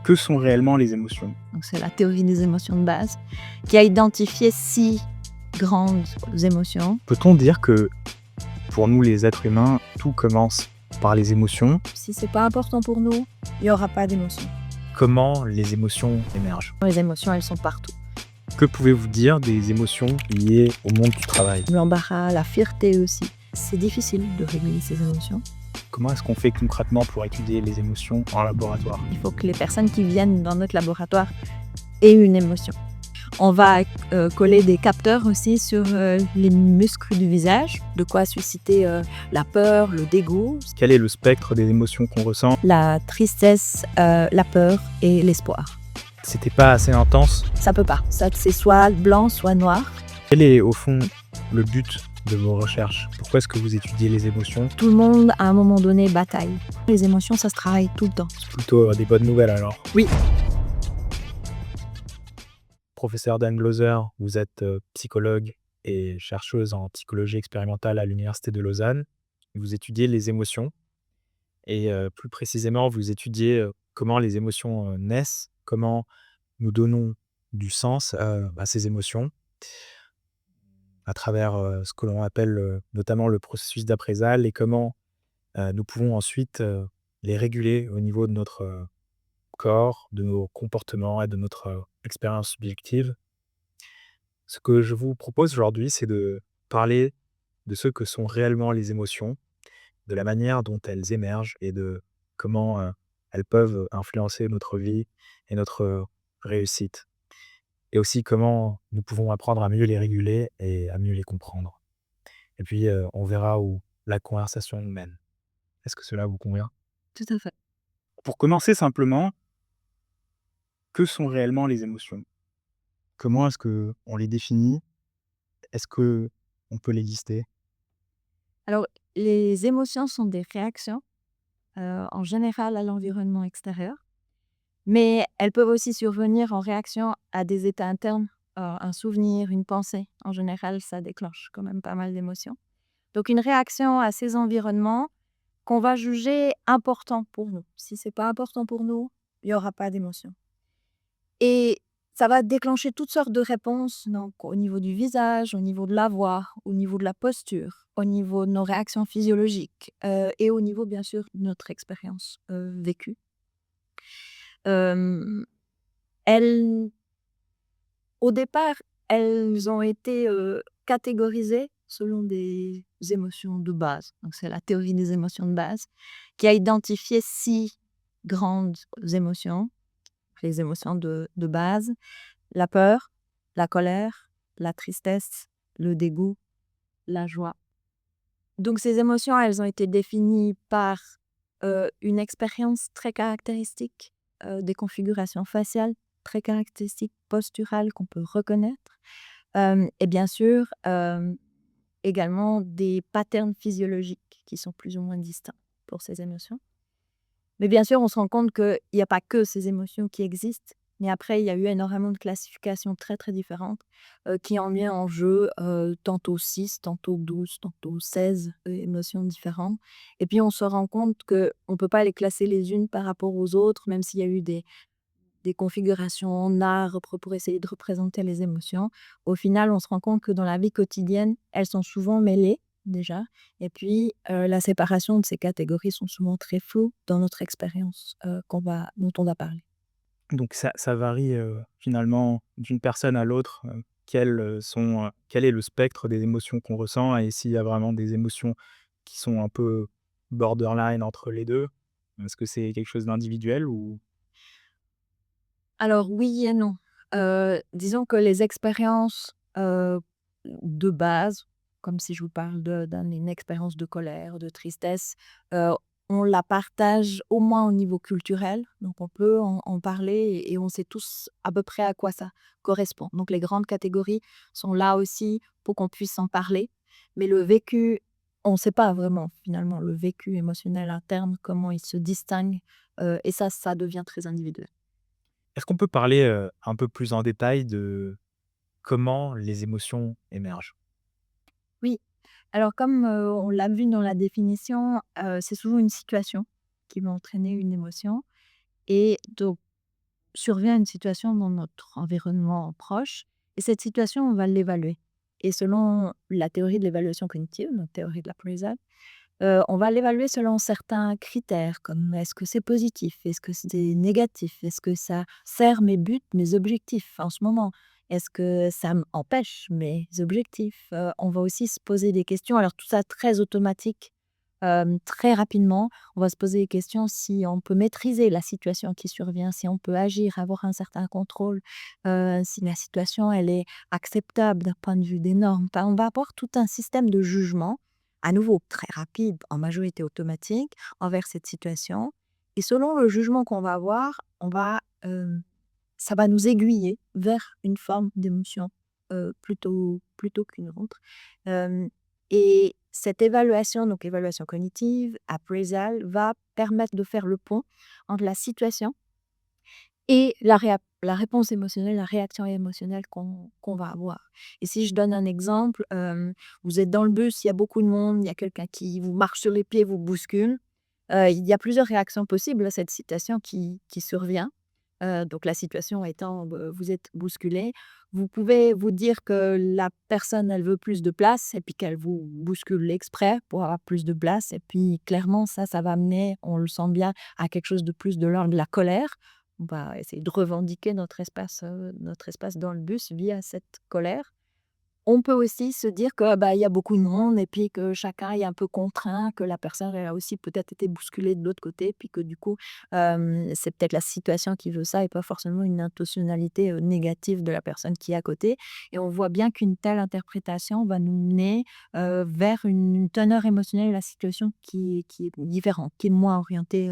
Que sont réellement les émotions? Donc c'est la théorie des émotions de base, qui a identifié 6 grandes émotions. Peut-on dire que, pour nous les êtres humains, tout commence par les émotions? Si c'est pas important pour nous, il n'y aura pas d'émotions. Comment les émotions émergent? Les émotions, elles sont partout. Que pouvez-vous dire des émotions liées au monde du travail? L'embarras, la fierté aussi. C'est difficile de réguler ces émotions. Comment est-ce qu'on fait concrètement pour étudier les émotions en laboratoire? Il faut que les personnes qui viennent dans notre laboratoire aient une émotion. On va coller des capteurs aussi sur les muscles du visage, de quoi susciter la peur, le dégoût, Quel est le spectre des émotions qu'on ressent? la tristesse, la peur et l'espoir. C'était pas assez intense? Ça peut pas. Ça, c'est soit blanc, soit noir. Quel est au fond le but de vos recherches? Pourquoi est-ce que vous étudiez les émotions? Tout le monde, à un moment donné, bataille. Les émotions, ça se travaille tout le temps. C'est plutôt des bonnes nouvelles alors. Oui. Professeur Dan Glauser, vous êtes psychologue et chercheuse en psychologie expérimentale à l'Université de Lausanne. Vous étudiez les émotions et plus précisément, vous étudiez comment les émotions naissent, comment nous donnons du sens à ces émotions à travers ce que l'on appelle notamment le processus d'appraisal et comment nous pouvons ensuite les réguler au niveau de notre corps, de nos comportements et de notre expérience subjective. Ce que je vous propose aujourd'hui, c'est de parler de ce que sont réellement les émotions, de la manière dont elles émergent et de comment elles peuvent influencer notre vie et notre réussite. Et aussi comment nous pouvons apprendre à mieux les réguler et à mieux les comprendre. Et puis, on verra où la conversation nous mène. Est-ce que cela vous convient? Tout à fait. Pour commencer simplement, que sont réellement les émotions? Comment est-ce qu'on les définit? Est-ce qu'on peut les lister? Alors, les émotions sont des réactions, en général à l'environnement extérieur, mais elles peuvent aussi survenir en réaction à des états internes, un souvenir, une pensée. En général, ça déclenche quand même pas mal d'émotions. Donc une réaction à ces environnements qu'on va juger importants pour nous. Si c'est pas important pour nous, il y aura pas d'émotion. Et ça va déclencher toutes sortes de réponses, donc au niveau du visage, au niveau de la voix, au niveau de la posture, au niveau de nos réactions physiologiques, et au niveau bien sûr de notre expérience, vécue. Hem, elles Au départ, elles ont été, catégorisées selon des émotions de base. Donc c'est la théorie des émotions de base qui a identifié 6 grandes émotions, les émotions de base: la peur, la colère, la tristesse, le dégoût, la joie. Donc ces émotions, elles ont été définies par, une expérience très caractéristique, des configurations faciales très caractéristiques, posturales qu'on peut reconnaître, et bien sûr, également des patterns physiologiques qui sont plus ou moins distincts pour ces émotions. Mais bien sûr, on se rend compte qu'il y a pas que ces émotions qui existent, mais après il y a eu énormément de classifications très, très différentes, qui ont mis en jeu, tantôt 6, tantôt 12, tantôt 16 émotions différentes. Et puis on se rend compte qu'on ne peut pas les classer les unes par rapport aux autres, même s'il y a eu des configurations en arbre pour essayer de représenter les émotions. Au final, on se rend compte que dans la vie quotidienne, elles sont souvent mêlées, déjà. Et puis, la séparation de ces catégories sont souvent très floues dans notre expérience, dont on va parler. Donc ça varie finalement d'une personne à l'autre, quel est le spectre des émotions qu'on ressent et s'il y a vraiment des émotions qui sont un peu borderline entre les 2. Est-ce que c'est quelque chose d'individuel ou? Alors oui et non. Disons que les expériences, de base, comme si je vous parle d'une expérience de colère, de tristesse, heu, on la partage au moins au niveau culturel. Donc on peut en parler et on sait tous à peu près à quoi ça correspond. Donc les grandes catégories sont là aussi pour qu'on puisse en parler. Mais le vécu, on ne sait pas vraiment finalement le vécu émotionnel interne, comment il se distingue, et ça devient très individuel. Est-ce qu'on peut parler un peu plus en détail de comment les émotions émergent? Oui, alors comme, on l'a vu dans la définition, c'est souvent une situation qui va entraîner une émotion et donc survient une situation dans notre environnement proche et cette situation, on va l'évaluer. Et selon la théorie de l'évaluation cognitive, notre théorie de l'appraisal, on va l'évaluer selon certains critères comme est-ce que c'est positif? Est-ce que c'est négatif? Est-ce que ça sert mes buts, mes objectifs en ce moment? Est-ce que ça m'empêche mes objectifs? On va aussi se poser des questions, alors tout ça très automatique, très rapidement. On va se poser des questions si on peut maîtriser la situation qui survient, si on peut agir, avoir un certain contrôle, si la situation elle est acceptable d'un point de vue des normes. Enfin, on va avoir tout un système de jugement à nouveau très rapide, en majorité automatique, envers cette situation. Et selon le jugement qu'on va avoir, ça va nous aiguiller vers une forme d'émotion plutôt qu'une autre. Et cette évaluation, donc évaluation cognitive, appraisal, va permettre de faire le pont entre la situation et la réponse émotionnelle, la réaction émotionnelle qu'on va avoir. Et si je donne un exemple, vous êtes dans le bus, il y a beaucoup de monde, il y a quelqu'un qui vous marche sur les pieds, vous bouscule. Il y a plusieurs réactions possibles à cette situation qui survient. Donc la situation étant, vous êtes bousculé. Vous pouvez vous dire que la personne, elle veut plus de place et puis qu'elle vous bouscule exprès pour avoir plus de place et puis clairement ça va amener, on le sent bien, à quelque chose de plus de l'ordre de la colère. On va essayer de revendiquer notre espace dans le bus via cette colère. On peut aussi se dire que, bah, il y a beaucoup de monde et puis que chacun est un peu contraint, que la personne elle a aussi peut-être été bousculée de l'autre côté, puis que du coup, c'est peut-être la situation qui veut ça et pas forcément une intentionnalité, négative de la personne qui est à côté. Et on voit bien qu'une telle interprétation va nous mener, vers une teneur émotionnelle de la situation qui est différente, qui est moins orientée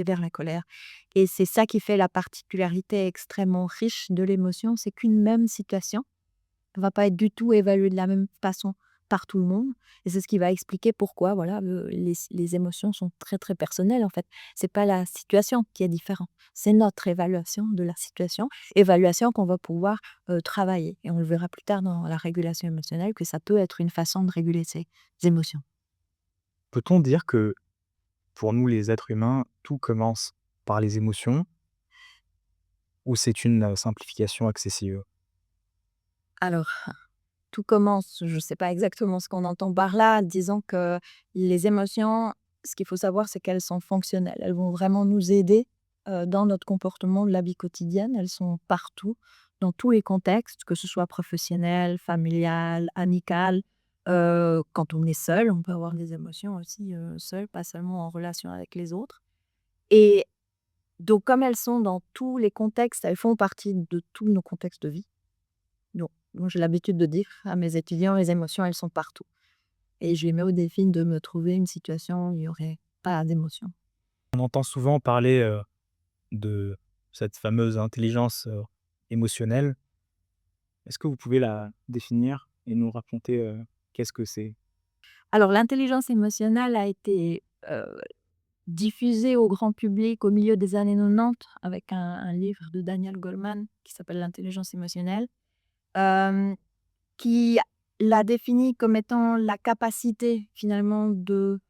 vers la colère. Et c'est ça qui fait la particularité extrêmement riche de l'émotion, c'est qu'une même situation va pas être du tout évalué de la même façon par tout le monde et c'est ce qui va expliquer pourquoi voilà, les émotions sont très, très personnelles en fait. C'est pas la situation qui est différente, c'est notre évaluation de la situation, évaluation qu'on va pouvoir, travailler et on le verra plus tard dans la régulation émotionnelle que ça peut être une façon de réguler ses émotions. Peut-on dire que, pour nous les êtres humains, tout commence par les émotions ou c'est une, simplification excessive? Alors, tout commence, je ne sais pas exactement ce qu'on entend par là, disons que les émotions, ce qu'il faut savoir, c'est qu'elles sont fonctionnelles. Elles vont vraiment nous aider dans notre comportement de la vie quotidienne. Elles sont partout, dans tous les contextes, que ce soit professionnel, familial, amical. Quand on est seul, on peut avoir des émotions aussi seul, pas seulement en relation avec les autres. Et donc, comme elles sont dans tous les contextes, elles font partie de tous nos contextes de vie. Donc, moi, j'ai l'habitude de dire à mes étudiants: «Les émotions, elles sont partout» et je les mets au défi de me trouver une situation où il y aurait pas d'émotion. On entend souvent parler, de cette fameuse intelligence, émotionnelle. Est-ce que vous pouvez la définir et nous raconter, qu'est-ce que c'est? Alors l'intelligence émotionnelle a été, diffusée au grand public au milieu des années 90 avec un livre de Daniel Goleman qui s'appelle «L'intelligence émotionnelle», hem, qui l'a définie comme étant la capacité finalement de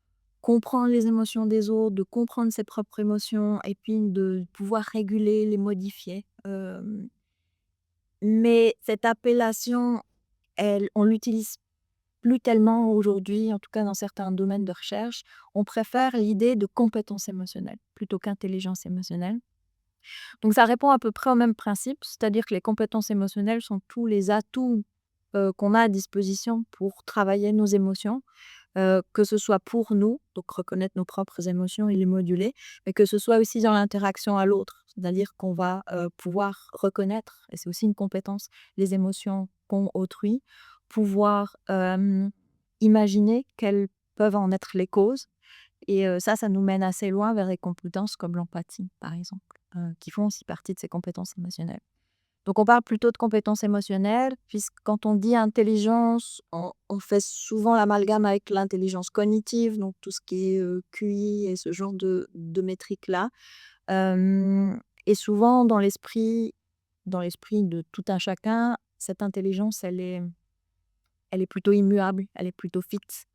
comprendre les émotions des autres, de comprendre ses propres émotions et puis de pouvoir réguler, les modifier. Mais cette appellation, on l'utilise plus tellement aujourd'hui, en tout cas dans certains domaines de recherche. On préfère l'idée de compétence émotionnelle plutôt qu'intelligence émotionnelle. Donc ça répond à peu près au même principe, c'est-à-dire que les compétences émotionnelles sont tous les atouts, qu'on a à disposition pour travailler nos émotions. Que ce soit pour nous, donc reconnaître nos propres émotions et les moduler, mais que ce soit aussi dans l'interaction à l'autre. C'est-à-dire qu'on va, pouvoir reconnaître, et c'est aussi une compétence, les émotions qu'ont autrui, pouvoir, imaginer quelles peuvent en être les causes et ça nous mène assez loin vers des compétences comme l'empathie, par exemple, qui font aussi partie de ces compétences émotionnelles. Donc on parle plutôt de compétences émotionnelles, puisque quand on dit intelligence, on fait souvent l'amalgame avec l'intelligence cognitive, donc tout ce qui est, QI et ce genre de métriques-là. Et souvent dans l'esprit de tout un chacun, cette intelligence, elle est plutôt immuable, elle est plutôt fixe.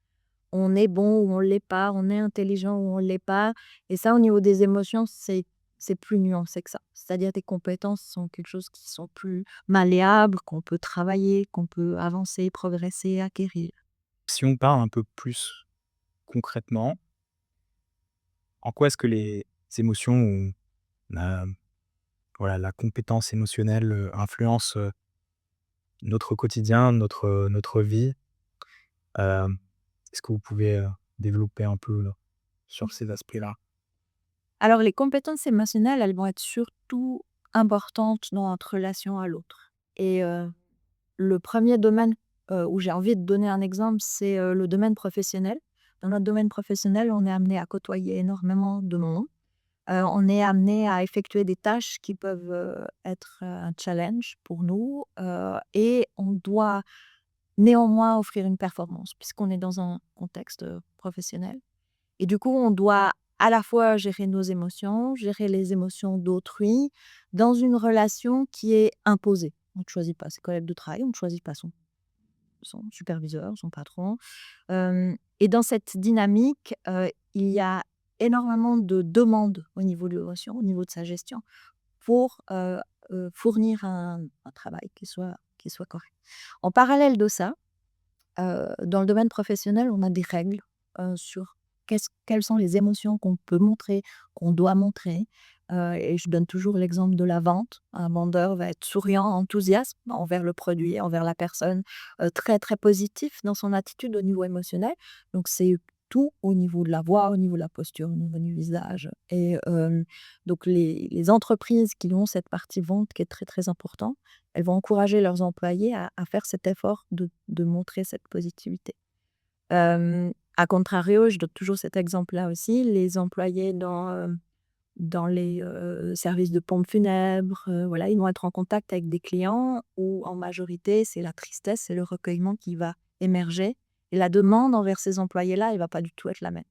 On est bon ou on l'est pas, on est intelligent ou on l'est pas et ça au niveau des émotions, c'est plus nuancé que ça. C'est-à-dire tes compétences sont quelque chose qui sont plus malléables, qu'on peut travailler, qu'on peut avancer, progresser, acquérir. Si on parle un peu plus concrètement, en quoi est-ce que les émotions ou la voilà, la compétence émotionnelle, influencent, notre quotidien, notre vie? Hem, Est-ce que vous pouvez, développer un peu, sur ces aspects-là? Alors les compétences émotionnelles, elles vont être surtout importantes dans notre relation à l'autre et le premier domaine, où j'ai envie de donner un exemple, c'est, le domaine professionnel. Dans notre domaine professionnel, on est amené à côtoyer énormément de monde. On est amené à effectuer des tâches qui peuvent, être, un challenge pour nous, et on doit néanmoins offrir une performance puisqu'on est dans un contexte, professionnel et du coup, on doit à la fois gérer nos émotions, gérer les émotions d'autrui dans une relation qui est imposée. On ne choisit pas ses collègues de travail, on ne choisit pas son superviseur, son patron. Et dans cette dynamique, il y a énormément de demandes au niveau de l'émotion, au niveau de sa gestion pour, fournir un travail qui soit correct. En parallèle de ça, dans le domaine professionnel, on a des règles, sur quelles sont les émotions qu'on peut montrer, qu'on doit montrer, et je donne toujours l'exemple de la vente. Un vendeur va être souriant, enthousiaste envers le produit, envers la personne, très, très positif dans son attitude au niveau émotionnel. Donc c'est tout au niveau de la voix, au niveau de la posture, au niveau du visage et donc les entreprises qui ont cette partie vente qui est très, très importante, elles vont encourager leurs employés à faire cet effort de montrer cette positivité. À contrario, je donne toujours cet exemple-là aussi, les employés dans les, services de pompes funèbres, voilà, ils vont être en contact avec des clients où en majorité, c'est la tristesse, c'est le recueillement qui va émerger et la demande envers ces employés-là, elle va pas du tout être la même.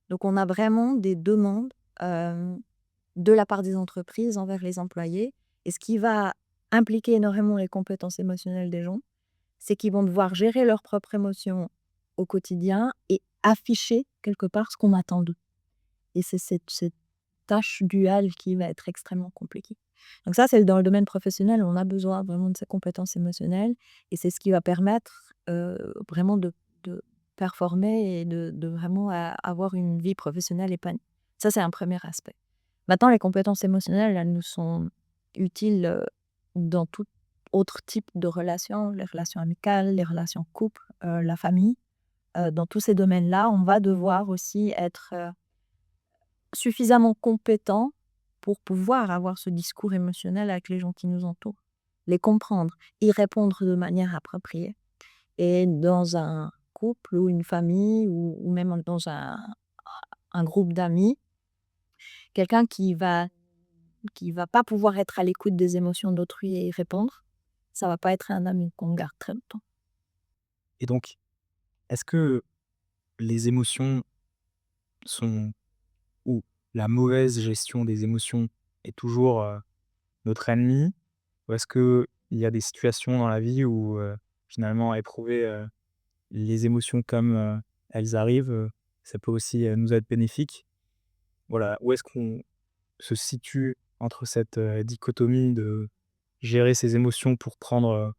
Donc on a vraiment des demandes, hem de la part des entreprises envers les employés et ce qui va impliquer énormément les compétences émotionnelles des gens, c'est qu'ils vont devoir gérer leurs propres émotions au quotidien et afficher quelque part ce qu'on attend d'eux et c'est cette tâche duale qui va être extrêmement compliquée. Donc ça, c'est dans le domaine professionnel, on a besoin vraiment de ces compétences émotionnelles et c'est ce qui va permettre, vraiment de performer et de vraiment avoir une vie professionnelle épanouie. Ça, c'est un premier aspect. Maintenant, les compétences émotionnelles, elles nous sont utiles, dans tout autre type de relations, les relations amicales, les relations couple, la famille. Dans tous ces domaines-là, on va devoir aussi être, suffisamment compétent pour pouvoir avoir ce discours émotionnel avec les gens qui nous entourent. Les comprendre, y répondre de manière appropriée et dans un couple ou une famille ou même dans un groupe d'amis, quelqu'un qui va pas pouvoir être à l'écoute des émotions d'autrui et y répondre, ça va pas être un ami qu'on garde très longtemps. Et donc, est-ce que les émotions sont ou la mauvaise gestion des émotions est toujours, notre ennemi? Ou est-ce qu'il y a des situations dans la vie où, finalement éprouver, les émotions comme, elles arrivent, ça peut aussi, nous être bénéfique? Voilà, où est-ce qu'on se situe entre cette, dichotomie de gérer ses émotions pour prendre,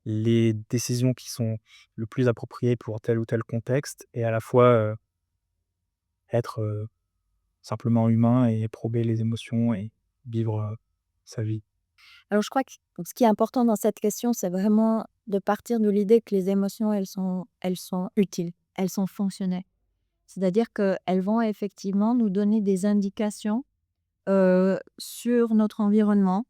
les décisions qui sont le plus appropriées pour tel ou tel contexte et à la fois, être, simplement humain et éprouver les émotions et vivre, sa vie? Alors je crois que ce qui est important dans cette question, c'est vraiment de partir de l'idée que les émotions, elles sont utiles, elles sont fonctionnelles. C'est-à-dire qu'elles vont effectivement nous donner des indications, sur notre environnement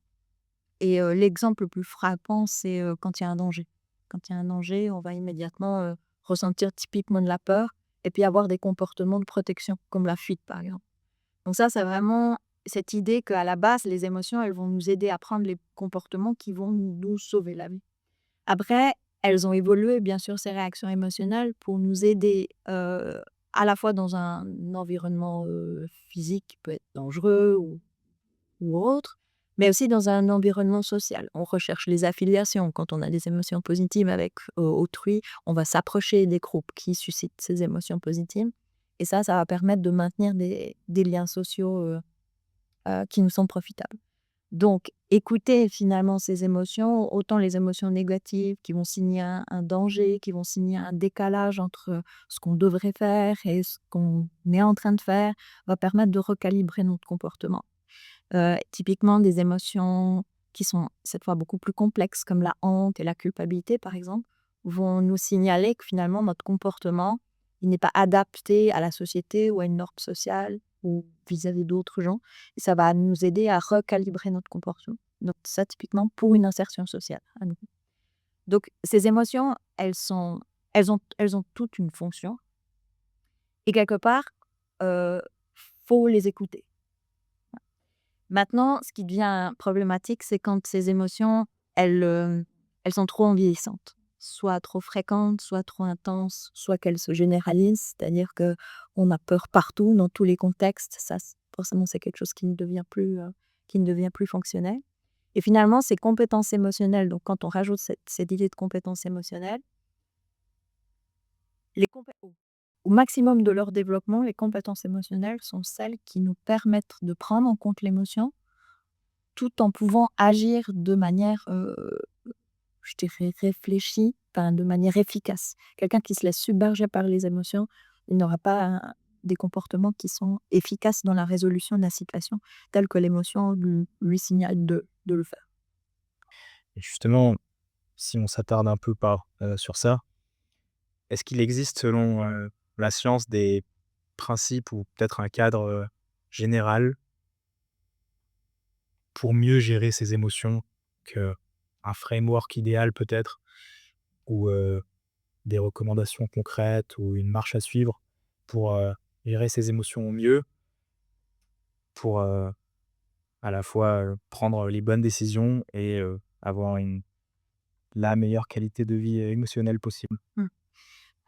et l'exemple le plus frappant, c'est, quand il y a un danger. Quand il y a un danger, on va immédiatement, ressentir typiquement de la peur et puis avoir des comportements de protection, comme la fuite, par exemple. Donc ça, c'est vraiment cette idée qu'à la base, les émotions, elles vont nous aider à prendre les comportements qui vont nous sauver la vie. Après, elles ont évolué, bien sûr, ces réactions émotionnelles pour nous aider, à la fois dans un environnement, physique qui peut être dangereux ou autre, mais aussi dans un environnement social. On recherche les affiliations. Quand on a des émotions positives avec, autrui, on va s'approcher des groupes qui suscitent ces émotions positives et ça va permettre de maintenir des liens sociaux, qui nous sont profitables. Donc écouter finalement ces émotions, autant les émotions négatives qui vont signer un danger, qui vont signer un décalage entre ce qu'on devrait faire et ce qu'on est en train de faire, va permettre de recalibrer notre comportement. Typiquement des émotions qui sont cette fois beaucoup plus complexes comme la honte et la culpabilité par exemple, vont nous signaler que finalement notre comportement, il n'est pas adapté à la société ou à une norme sociale ou vis-à-vis d'autres gens et ça va nous aider à recalibrer notre comportement. Donc ça typiquement pour une insertion sociale à nouveau. Donc ces émotions, elles ont toutes une fonction et quelque part, faut les écouter. Maintenant, ce qui devient problématique, c'est quand ces émotions, elles sont trop envahissantes. Soit trop fréquentes, soit trop intenses, soit qu'elles se généralisent, c'est-à-dire qu'on a peur partout, dans tous les contextes. Ça, forcément, c'est quelque chose qui ne devient plus fonctionnel. Et finalement, ces compétences émotionnelles, donc quand on rajoute cette idée de compétences émotionnelles, au maximum de leur développement, les compétences émotionnelles sont celles qui nous permettent de prendre en compte l'émotion tout en pouvant agir de manière, je dirais réfléchie, enfin de manière efficace. Quelqu'un qui se laisse submerger par les émotions, il n'aura pas des comportements qui sont efficaces dans la résolution de la situation, telle que l'émotion lui signale de le faire. Et justement, si on s'attarde un peu sur ça, est-ce qu'il existe selon, la science des principes ou peut-être un cadre, général pour mieux gérer ses émotions, qu'un framework idéal peut-être ou, des recommandations concrètes ou une marche à suivre pour, gérer ses émotions au mieux, pour, à la fois, prendre les bonnes décisions et avoir la meilleure qualité de vie émotionnelle possible? Mmh.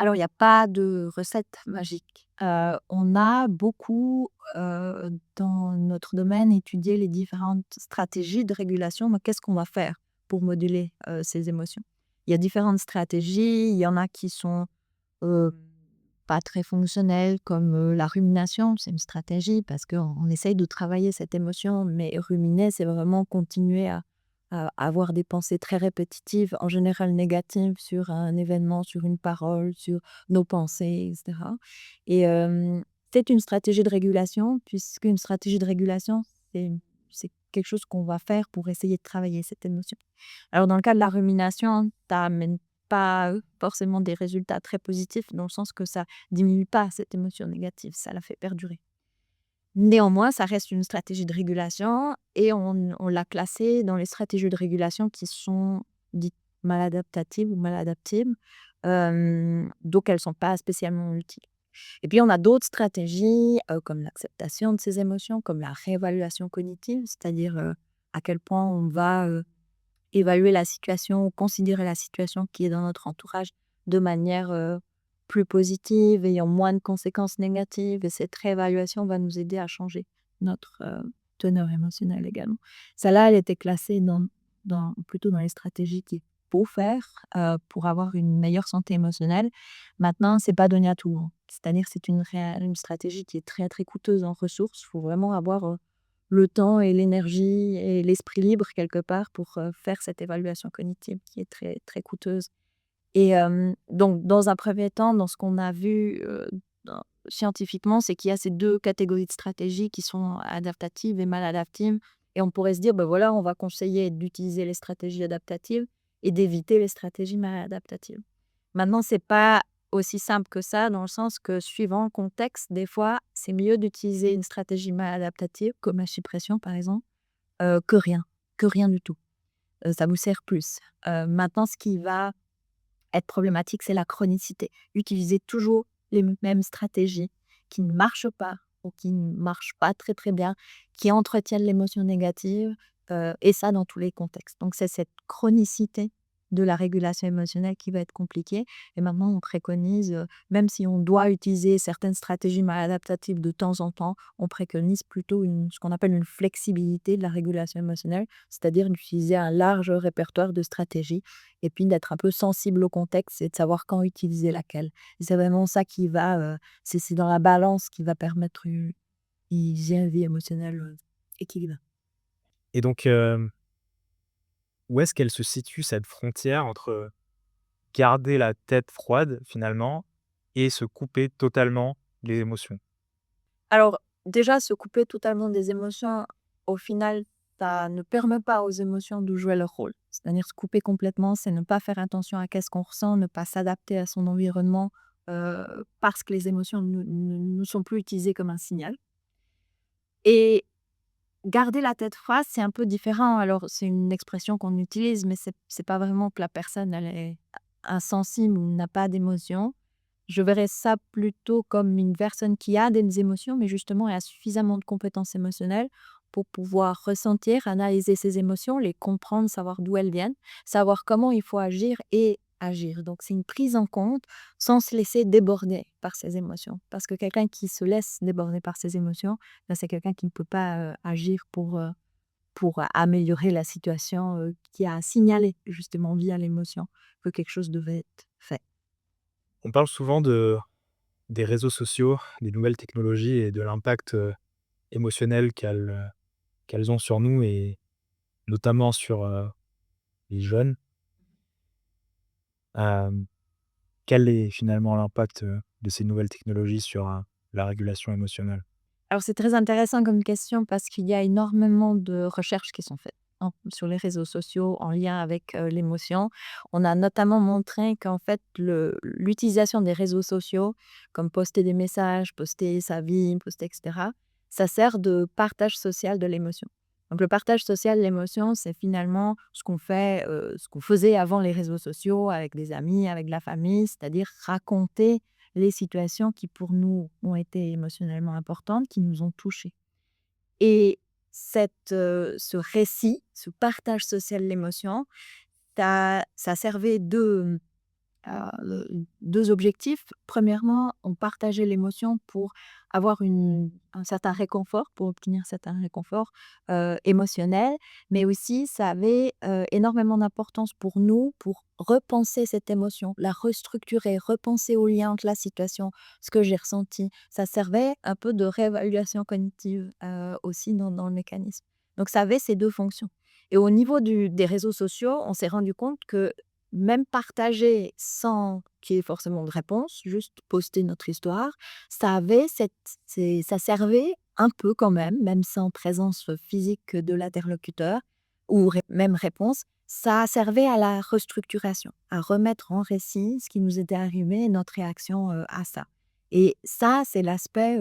Alors il y a pas de recette magique. On a beaucoup, dans notre domaine étudié les différentes stratégies de régulation. Donc qu'est-ce qu'on va faire pour moduler, ces émotions? Il y a différentes stratégies, il y en a qui sont, heu, pas très fonctionnelles comme, la rumination. C'est une stratégie parce qu'on essaye de travailler cette émotion, mais ruminer, c'est vraiment continuer à avoir des pensées très répétitives, en général négatives sur un événement, sur une parole, sur nos pensées et cetera et c'est une stratégie de régulation puisqu'une stratégie de régulation, c'est quelque chose qu'on va faire pour essayer de travailler cette émotion. Alors dans le cas de la rumination, tu n'amènes pas, forcément des résultats très positifs dans le sens que ça diminue pas cette émotion négative, ça la fait perdurer. Néanmoins, ça reste une stratégie de régulation et on l'a classée dans les stratégies de régulation qui sont dites maladaptatives ou maladaptives, donc elles ne sont pas spécialement utiles. Et puis on a d'autres stratégies, comme l'acceptation de ces émotions, comme la réévaluation cognitive, c'est-à-dire, à quel point on va, évaluer la situation ou considérer la situation qui est dans notre entourage de manière, plus positive, ayant moins de conséquences négatives et cette réévaluation va nous aider à changer notre, teneur émotionnelle également. Celle-là, elle était classée plutôt dans les stratégies qu'il faut faire, pour avoir une meilleure santé émotionnelle. Maintenant, c'est pas donné à tout le monde. C'est-à-dire, c'est une stratégie qui est très, très coûteuse en ressources. Il faut vraiment avoir, le temps et l'énergie et l'esprit libre quelque part pour, faire cette évaluation cognitive qui est très, très coûteuse et donc dans un premier temps, dans ce qu'on a vu, dans scientifiquement, c'est qu'il y a ces 2 catégories de stratégies qui sont adaptatives et maladaptives et on pourrait se dire: «Ben voilà, on va conseiller d'utiliser les stratégies adaptatives et d'éviter les stratégies maladaptatives». Maintenant, c'est pas aussi simple que ça, dans le sens que suivant le contexte, des fois, c'est mieux d'utiliser une stratégie maladaptative, comme la suppression par exemple, que rien, que rien du tout. Ça vous sert plus. Maintenant ce qui va être problématique, c'est la chronicité. Utiliser toujours les mêmes stratégies qui ne marchent pas ou qui ne marchent pas très, très bien, qui entretiennent l'émotion négative, et ça dans tous les contextes. Donc c'est cette chronicité de la régulation émotionnelle qui va être compliquée et maintenant on préconise, même si on doit utiliser certaines stratégies maladaptatives de temps en temps, on préconise plutôt ce qu'on appelle une flexibilité de la régulation émotionnelle, c'est-à-dire d'utiliser un large répertoire de stratégies et puis d'être un peu sensible au contexte et de savoir quand utiliser laquelle. Et c'est vraiment ça qui va, c'est dans la balance qui va permettre une hygiène vie émotionnelle, équilibré. Et donc, où est-ce qu'elle se situe cette frontière entre garder la tête froide finalement et se couper totalement des émotions? Alors, déjà, se couper totalement des émotions, au final, ça ne permet pas aux émotions de jouer leur rôle. C'est-à-dire se couper complètement, c'est ne pas faire attention à qu'est-ce qu'on ressent, ne pas s'adapter à son environnement, parce que les émotions ne sont plus utilisées comme un signal. Et garder la tête froide, c'est un peu différent. Alors, c'est une expression qu'on utilise, mais c'est pas vraiment que la personne, elle est insensible ou n'a pas d'émotions. Je verrais ça plutôt comme une personne qui a des émotions, mais justement, elle a suffisamment de compétences émotionnelles pour pouvoir ressentir, analyser ses émotions, les comprendre, savoir d'où elles viennent, savoir comment il faut agir et agir. Donc, c'est une prise en compte sans se laisser déborder par ses émotions. Parce que quelqu'un qui se laisse déborder par ses émotions, ben, c'est quelqu'un qui ne peut pas agir pour améliorer la situation qui a signalé justement via l'émotion que quelque chose devait être fait. On parle souvent des réseaux sociaux, des nouvelles technologies et de l'impact, émotionnel qu'elles ont sur nous et notamment sur, les jeunes. Hem, Quel est finalement l'impact, de ces nouvelles technologies sur, la régulation émotionnelle? Alors c'est très intéressant comme question parce qu'il y a énormément de recherches qui sont faites sur les réseaux sociaux en lien avec l'émotion. On a notamment montré qu'en fait l'utilisation des réseaux sociaux, comme poster des messages, poster sa vie, poster etc., ça sert de partage social de l'émotion. Donc le partage social de l'émotion, c'est finalement ce qu'on fait, ce qu'on faisait avant les réseaux sociaux avec des amis, avec la famille, c'est-à-dire raconter les situations qui pour nous ont été émotionnellement importantes, qui nous ont touchés. Et ce récit, ce partage social de l'émotion, ça servait heu, 2 objectifs. Premièrement, on partageait l'émotion pour avoir un certain réconfort, pour obtenir un certain réconfort, émotionnel, mais aussi ça avait, énormément d'importance pour nous, pour repenser cette émotion, la restructurer, repenser au lien entre la situation, ce que j'ai ressenti. Ça servait un peu de réévaluation cognitive, aussi dans le mécanisme. Donc ça avait ces 2 fonctions. Et au niveau des réseaux sociaux, on s'est rendu compte que même partager sans qu'il y ait forcément de réponse, juste poster notre histoire, ça servait un peu quand même sans présence physique de l'interlocuteur ou même réponse, ça servait à la restructuration, à remettre en récit ce qui nous était arrivé et notre réaction à ça. Et ça, c'est l'aspect,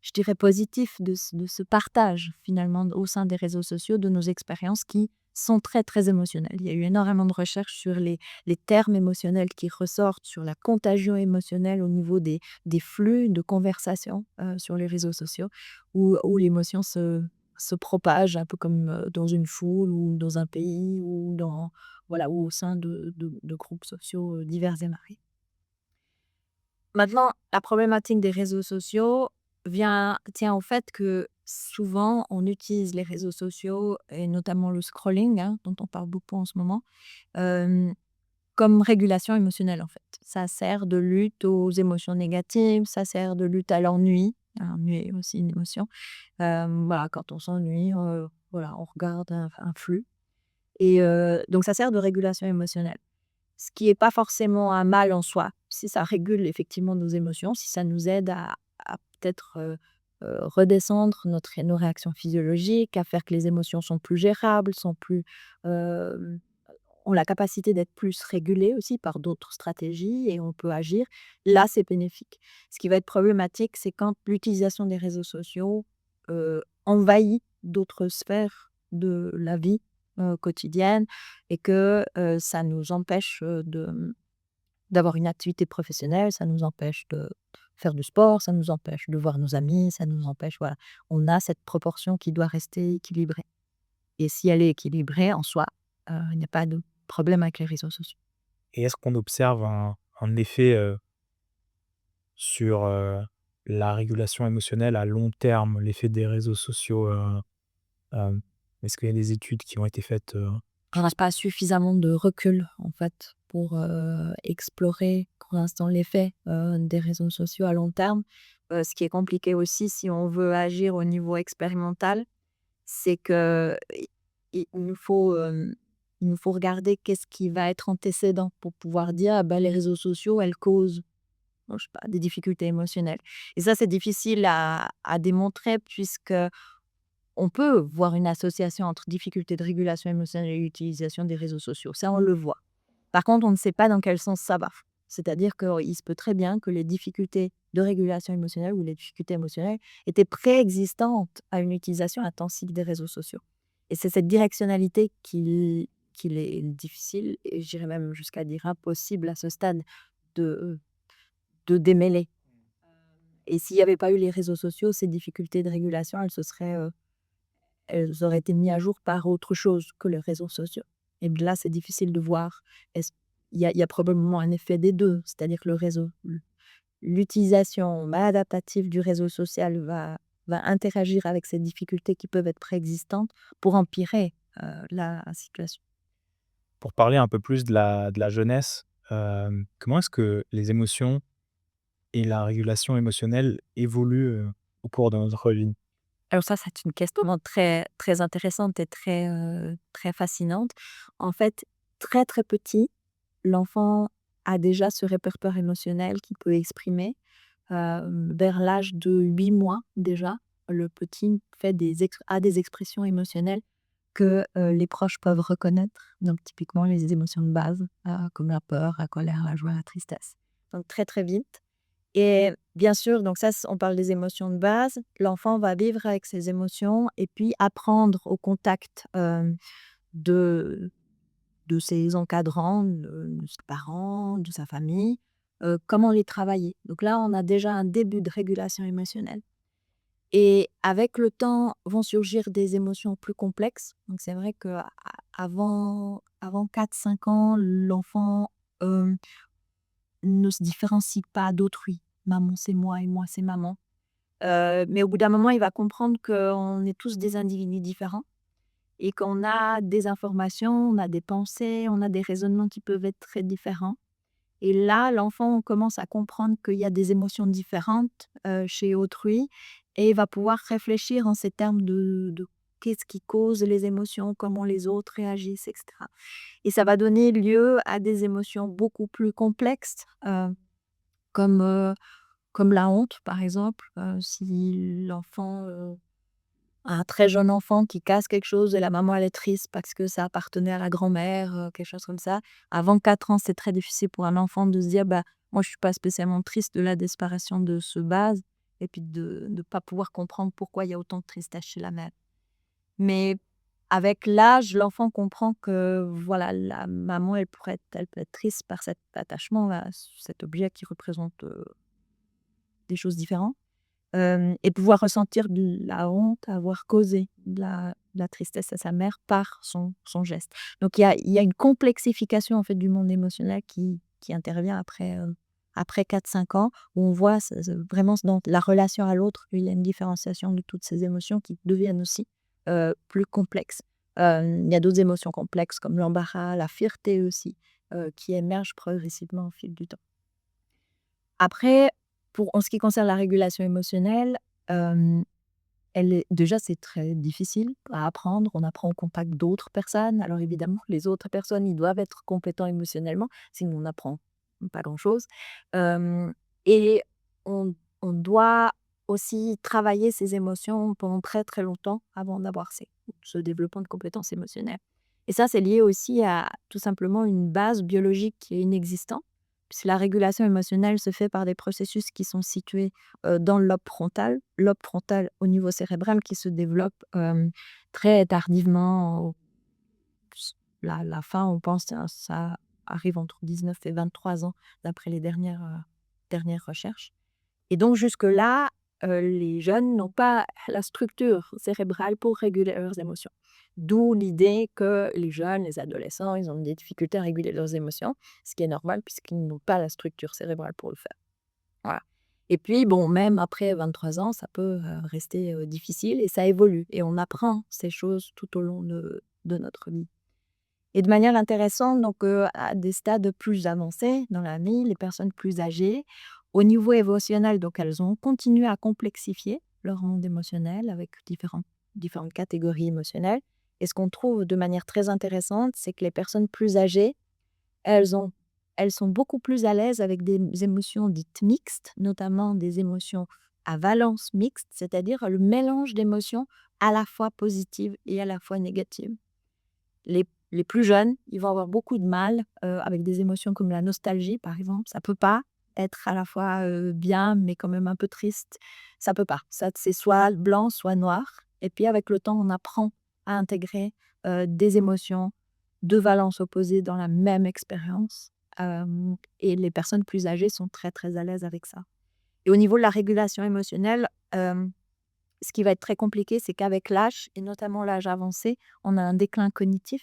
je dirais, positif de ce partage finalement au sein des réseaux sociaux, de nos expériences qui sont très, très émotionnelles. Il y a eu énormément de recherches sur les termes émotionnels qui ressortent, sur la contagion émotionnelle au niveau des flux de conversation sur les réseaux sociaux, où l'émotion se propage un peu comme dans une foule ou dans un pays voilà, ou au sein de groupes sociaux divers et variés. Maintenant, la problématique des réseaux sociaux tient au fait que souvent, on utilise les réseaux sociaux et notamment le scrolling, hein, dont on parle beaucoup en ce moment, hem, comme régulation émotionnelle, en fait. Ça sert de lutte aux émotions négatives, ça sert de lutte à l'ennui. L'ennui est aussi une émotion. Voilà, quand on s'ennuie, voilà, on regarde un flux et donc ça sert de régulation émotionnelle. Ce qui est pas forcément un mal en soi, si ça régule effectivement nos émotions, si ça nous aide à peut-être, redescendre nos réactions physiologiques, à faire que les émotions sont plus gérables, sont plus, hem, ont la capacité d'être plus régulées aussi par d'autres stratégies et on peut agir. Là, c'est bénéfique. Ce qui va être problématique, c'est quand l'utilisation des réseaux sociaux, envahit d'autres sphères de la vie, quotidienne et que, ça nous empêche, d'avoir une activité professionnelle, ça nous empêche de faire du sport, ça nous empêche de voir nos amis, ça nous empêche voilà. On a cette proportion qui doit rester équilibrée et si elle est équilibrée en soi, il n'y a pas de problème avec les réseaux sociaux. Et est-ce qu'on observe un effet, sur, la régulation émotionnelle à long terme, l'effet des réseaux sociaux, hem, est-ce qu'il y a des études qui ont été faites, On n'a pas suffisamment de recul en fait pour, explorer pour l'instant l'effet, des réseaux sociaux à long terme. Ce qui est compliqué aussi si on veut agir au niveau expérimental, c'est que il nous faut, il nous faut regarder qu'est-ce qui va être antécédent pour pouvoir dire: «Ah bah, les réseaux sociaux, elles causent, je sais pas, des difficultés émotionnelles». Et ça, c'est difficile à démontrer puisque on peut voir une association entre difficultés de régulation émotionnelle et utilisation des réseaux sociaux. Ça, on le voit. Par contre, on ne sait pas dans quel sens ça va. C'est-à-dire qu'il se peut très bien que les difficultés de régulation émotionnelle ou les difficultés émotionnelles étaient préexistantes à une utilisation intensive des réseaux sociaux. Et c'est cette directionnalité qu'il est difficile, et j'irais même jusqu'à dire impossible à ce stade, de, de démêler. Et s'il n'y avait pas eu les réseaux sociaux, ces difficultés de régulation, elles auraient été mises à jour par autre chose que les réseaux sociaux. Et là, c'est difficile de voir. Est-ce il y a probablement un effet des 2, c'est-à-dire que l'utilisation maladaptative du réseau social va interagir avec ces difficultés qui peuvent être préexistantes pour empirer, la situation. Pour parler un peu plus de la jeunesse, comment est-ce que les émotions et la régulation émotionnelle évoluent, au cours de notre vie? Alors ça, c'est une question vraiment très très intéressante et très fascinante. En fait, très, très petit, l'enfant a déjà ce répertoire émotionnel qu'il peut exprimer. Vers l'âge de 8 mois déjà, le petit fait des expressions émotionnelles que, les proches peuvent reconnaître. Donc typiquement les émotions de base, comme la peur, la colère, la joie, la tristesse. Donc très, très vite. Et bien sûr, donc ça, on parle des émotions de base. L'enfant va vivre avec ses émotions et puis apprendre au contact, de ses encadrants, de ses parents, de sa famille, comment les travailler. Donc là, on a déjà un début de régulation émotionnelle. Et avec le temps vont surgir des émotions plus complexes. Donc c'est vrai qu'avant 4-5 ans, l'enfant, ne se différencie pas d'autrui. Maman, c'est moi et moi, c'est maman. Mais au bout d'un moment, il va comprendre qu'on est tous des individus différents et qu'on a des informations, on a des pensées, on a des raisonnements qui peuvent être très différents. Et là, l'enfant commence à comprendre qu'il y a des émotions différentes, chez autrui, et il va pouvoir réfléchir en ces termes de qu'est-ce qui cause les émotions, comment les autres réagissent, et cetera. Et ça va donner lieu à des émotions beaucoup plus complexes, comme, comme la honte, par exemple. Si l'enfant, un très jeune enfant qui casse quelque chose et la maman elle est triste parce que ça appartenait à la grand-mère, quelque chose comme ça. Avant 4 ans, c'est très difficile pour un enfant de se dire: «Bah, moi je suis pas spécialement triste de la disparition de ce vase», et puis de ne pas pouvoir comprendre pourquoi il y a autant de tristesse chez la mère. Mais avec l'âge, l'enfant comprend que voilà, la maman elle peut être triste par cet attachement à cet objet qui représente, des choses différentes. Et pouvoir ressentir de la honte, avoir causé de la tristesse à sa mère par son geste. Donc il y a une complexification en fait du monde émotionnel qui intervient après 4-5 ans, où on voit vraiment dans la relation à l'autre, il y a une différenciation de toutes ces émotions qui deviennent aussi, plus complexes. Il y a d'autres émotions complexes comme l'embarras, la fierté aussi, qui émergent progressivement au fil du temps. Après, en ce qui concerne la régulation émotionnelle, hem, déjà, c'est très difficile à apprendre. On apprend au contact d'autres personnes. Alors évidemment, les autres personnes, ils doivent être compétents émotionnellement, sinon on n'apprend pas grand-chose. Hem et on on doit aussi travailler ses émotions pendant très, très longtemps avant d'avoir ce développement de compétences émotionnelles. Et ça, c'est lié aussi à tout simplement une base biologique qui est inexistante, puisque la régulation émotionnelle se fait par des processus qui sont situés, dans le lobe frontal au niveau cérébral qui se développe, très tardivement au la fin, on pense, ça arrive entre 19 et 23 ans d'après les dernières recherches. Et donc jusque-là, les jeunes n'ont pas la structure cérébrale pour réguler leurs émotions. D'où l'idée que les jeunes, les adolescents, ils ont des difficultés à réguler leurs émotions, ce qui est normal puisqu'ils n'ont pas la structure cérébrale pour le faire. Voilà. Et puis bon, même après 23 ans, ça peut, rester, difficile, et ça évolue et on apprend ces choses tout au long de notre vie. Et de manière intéressante, donc, à des stades plus avancés dans la vie, les personnes plus âgées, au niveau émotionnel, donc elles ont continué à complexifier leur monde émotionnel avec différentes différentes catégories émotionnelles. Et ce qu'on trouve de manière très intéressante, c'est que les personnes plus âgées, elles ont elles sont beaucoup plus à l'aise avec des émotions dites mixtes, notamment des émotions à valence mixte, c'est-à-dire le mélange d'émotions à la fois positives et à la fois négatives. Les les plus jeunes, ils vont avoir beaucoup de mal, avec des émotions comme la nostalgie, par exemple. Ça peut pas être à la fois, bien, mais quand même un peu triste. Ça peut pas. Ça, c'est soit blanc, soit noir. Et puis avec le temps, on apprend à intégrer, des émotions de valence opposées dans la même expérience. Et les personnes plus âgées sont très, très à l'aise avec ça. Et au niveau de la régulation émotionnelle, ce qui va être très compliqué, c'est qu'avec l'âge, et notamment l'âge avancé, on a un déclin cognitif,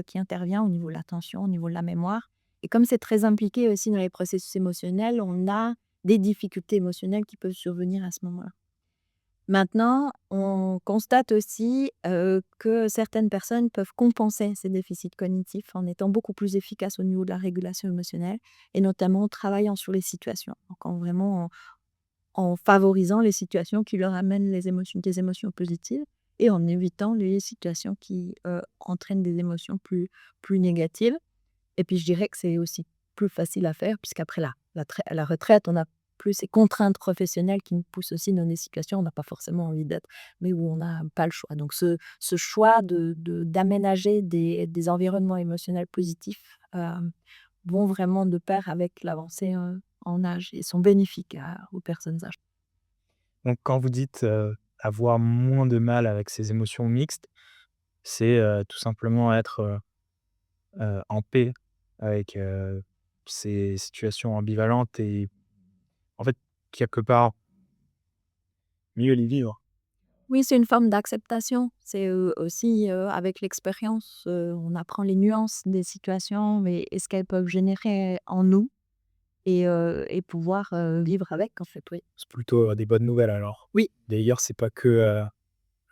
qui intervient au niveau de l'attention, au niveau de la mémoire. Et comme c'est très impliqué aussi dans les processus émotionnels, on a des difficultés émotionnelles qui peuvent survenir à ce moment-là. Maintenant, on constate aussi, que certaines personnes peuvent compenser ces déficits cognitifs en étant beaucoup plus efficaces au niveau de la régulation émotionnelle et notamment en travaillant sur les situations. Donc en favorisant les situations qui leur amènent des émotions positives et en évitant les situations qui, entraînent des émotions plus négatives. Et puis je dirais que c'est aussi plus facile à faire puisqu'après la retraite, on a plus ces contraintes professionnelles qui nous poussent aussi dans des situations où on n'a pas forcément envie d'être, mais où on n'a pas le choix. Donc ce choix d'aménager des environnements émotionnels positifs, vont vraiment de pair avec l'avancée, en âge et sont bénéfiques aux personnes âgées. Donc quand vous dites, avoir moins de mal avec ces émotions mixtes, c'est, tout simplement être, en paix avec, ces situations ambivalentes et en fait, quelque part, mieux les vivre. Oui, c'est une forme d'acceptation. C'est, aussi, avec l'expérience, on apprend les nuances des situations et ce qu'elles peuvent générer en nous et pouvoir, vivre avec en fait, oui. C'est plutôt, des bonnes nouvelles alors. Oui, D'ailleurs, c'est pas que,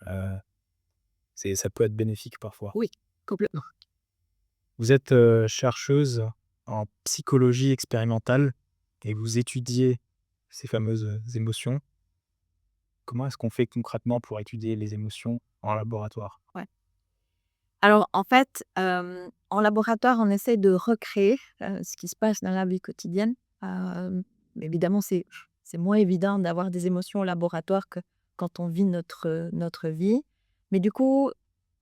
heu, ça peut être bénéfique parfois. oui, complètement. Vous êtes, chercheuse en psychologie expérimentale et vous étudiez ces fameuses, émotions. Comment est-ce qu'on fait concrètement pour étudier les émotions en laboratoire? Ouais. Alors en fait, en laboratoire, on essaie de recréer, ce qui se passe dans la vie quotidienne. Évidemment, c'est moins évident d'avoir des émotions au laboratoire que quand on vit notre vie. Mais du coup,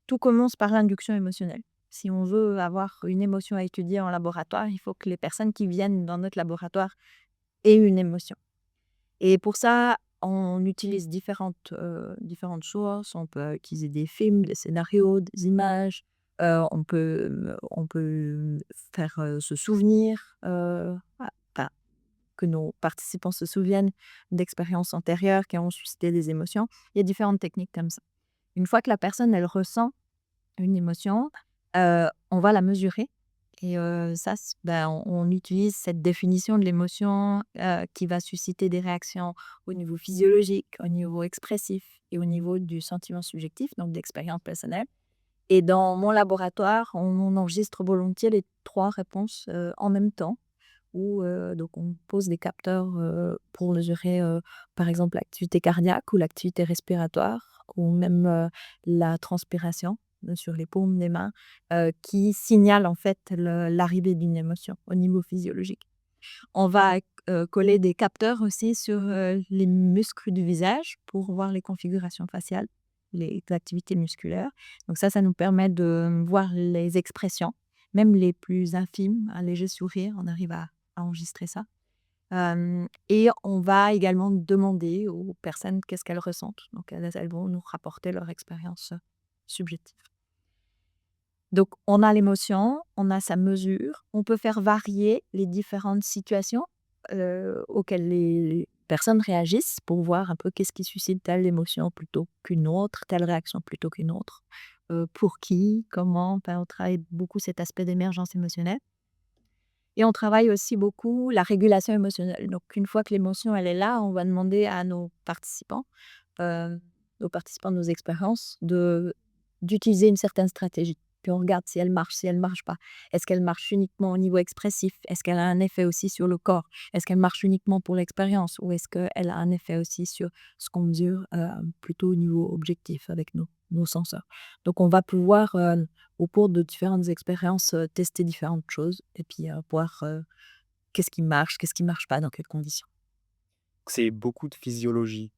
tout commence par l'induction émotionnelle. Si on veut avoir une émotion à étudier en laboratoire, il faut que les personnes qui viennent dans notre laboratoire aient une émotion. Et pour ça, on utilise différentes sources. On peut utiliser des films, des scénarios, des images. On peut faire, se souvenir, enfin, que nos participants se souviennent d'expériences antérieures qui ont suscité des émotions. Il y a différentes techniques comme ça. Une fois que la personne, elle ressent une émotion, on va la mesurer et ça on utilise cette définition de l'émotion, qui va susciter des réactions au niveau physiologique, au niveau expressif et au niveau du sentiment subjectif, donc d'expérience personnelle. Et dans mon laboratoire, on enregistre volontiers les 3 réponses, en même temps où, donc on pose des capteurs, pour mesurer, par exemple l'activité cardiaque ou l'activité respiratoire ou même, la transpiration, sur les paumes des mains, qui signale en fait l'arrivée d'une émotion au niveau physiologique. On va, coller des capteurs aussi sur, les muscles du visage pour voir les configurations faciales, les activités musculaires. Donc ça nous permet de voir les expressions, même les plus infimes, un léger sourire, on arrive à enregistrer ça. Et on va également demander aux personnes qu'est-ce qu'elles ressentent. Donc elles vont nous rapporter leur expérience, subjective. Donc on a l'émotion, on a sa mesure, on peut faire varier les différentes situations, auxquelles les personnes réagissent pour voir un peu qu'est-ce qui suscite telle émotion plutôt qu'une autre, telle réaction plutôt qu'une autre. Pour qui, comment, enfin on travaille beaucoup cet aspect d'émergence émotionnelle et on travaille aussi beaucoup la régulation émotionnelle. Donc une fois que l'émotion elle est là, on va demander à heu, nos participants de nos expériences d'utiliser une certaine stratégie. Puis on regarde si elle marche pas. Est-ce qu'elle marche uniquement au niveau expressif? Est-ce qu'elle a un effet aussi sur le corps? Est-ce qu'elle marche uniquement pour l'expérience ou est-ce qu'elle a un effet aussi sur ce qu'on mesure, plutôt au niveau objectif avec nous? nos senseurs. Donc on va pouvoir, au cours de différentes expériences, tester différentes choses et puis, voir, qu'est-ce qui marche, qu'est-ce qui marche pas, dans quelles conditions. C'est beaucoup de physiologie,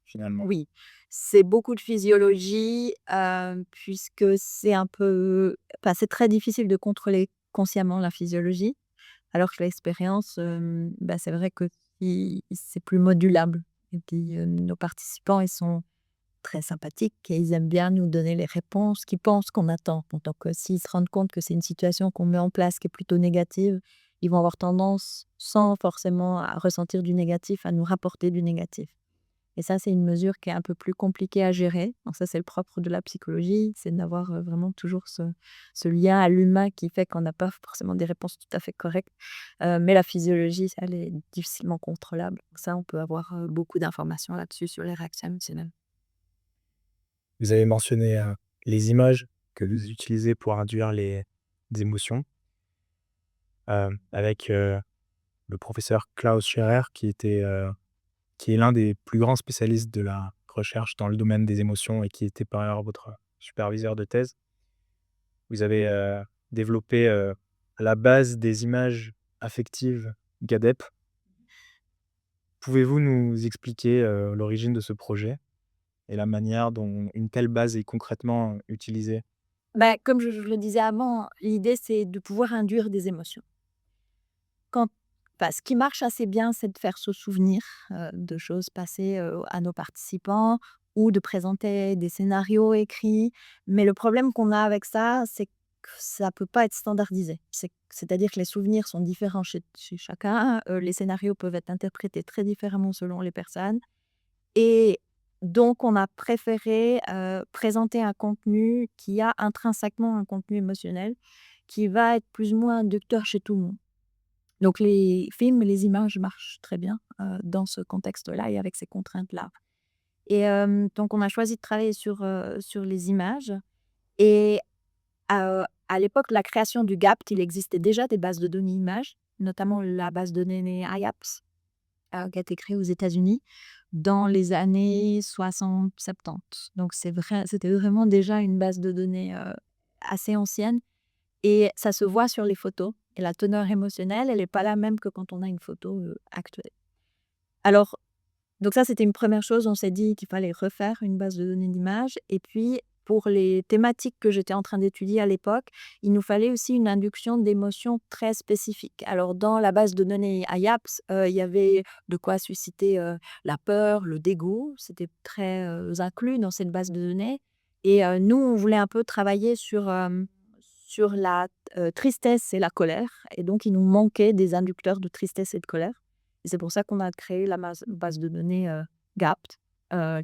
finalement. Oui, c'est beaucoup de physiologie, puisque c'est un peu enfin, c'est très difficile de contrôler consciemment la physiologie, alors que l'expérience, bah, c'est vrai que si c'est plus modulable et puis, nos participants, ils sont très sympathiques et ils aiment bien nous donner les réponses qu'ils pensent qu'on attend. Donc, s'ils se rendent compte que c'est une situation qu'on met en place qui est plutôt négative, ils vont avoir tendance, sans forcément à ressentir du négatif, à nous rapporter du négatif. Et ça, c'est une mesure qui est un peu plus compliquée à gérer. Donc ça, c'est le propre de la psychologie, c'est d'avoir, vraiment toujours ce lien à l'humain qui fait qu'on n'a pas forcément des réponses tout à fait correctes. Mais la physiologie, elle est difficilement contrôlable. Donc ça, on peut avoir, beaucoup d'informations là-dessus, sur les réactions émotionnelles. Vous avez mentionné, les images que vous utilisez pour induire les émotions, avec, le professeur Klaus Scherer qui est l'un des plus grands spécialistes de la recherche dans le domaine des émotions et qui était par ailleurs votre superviseur de thèse. Vous avez, développé, à la base des images affectives GADEP. Pouvez-vous nous expliquer, l'origine de ce projet et la manière dont une telle base est concrètement utilisée? Bah, comme je le disais avant, l'idée, c'est de pouvoir induire des émotions. Quand Enfin, ce qui marche assez bien, c'est de faire se souvenir, de choses passées, à nos participants ou de présenter des scénarios écrits. Mais le problème qu'on a avec ça, c'est que ça peut pas être standardisé. C'est-à-dire que les souvenirs sont différents chez chacun, les scénarios peuvent être interprétés très différemment selon les personnes et donc on a préféré, présenter un contenu qui a intrinsèquement un contenu émotionnel, qui va être plus ou moins inducteur chez tout le monde. Donc les films et les images marchent très bien, dans ce contexte-là et avec ces contraintes-là. Et donc on a choisi de travailler sur les images et à l'époque de la création du GAPT, il existait déjà des bases de données images, notamment la base de données IAPS, qui a été créée aux États-Unis dans les années 60-70. Donc c'était vraiment déjà une base de données, assez ancienne et ça se voit sur les photos et la teneur émotionnelle, elle est pas la même que quand on a une photo, actuelle. Alors, donc ça, c'était une première chose, on s'est dit qu'il fallait refaire une base de données d'images et puis pour les thématiques que j'étais en train d'étudier à l'époque, il nous fallait aussi une induction d'émotions très spécifiques. Alors dans la base de données IAPS, il y avait de quoi susciter, la peur, le dégoût, c'était très, inclus dans cette base de données et nous, on voulait un peu travailler sur la, tristesse et la colère et donc il nous manquait des inducteurs de tristesse et de colère. Et c'est pour ça qu'on a créé la base de données, GAPT,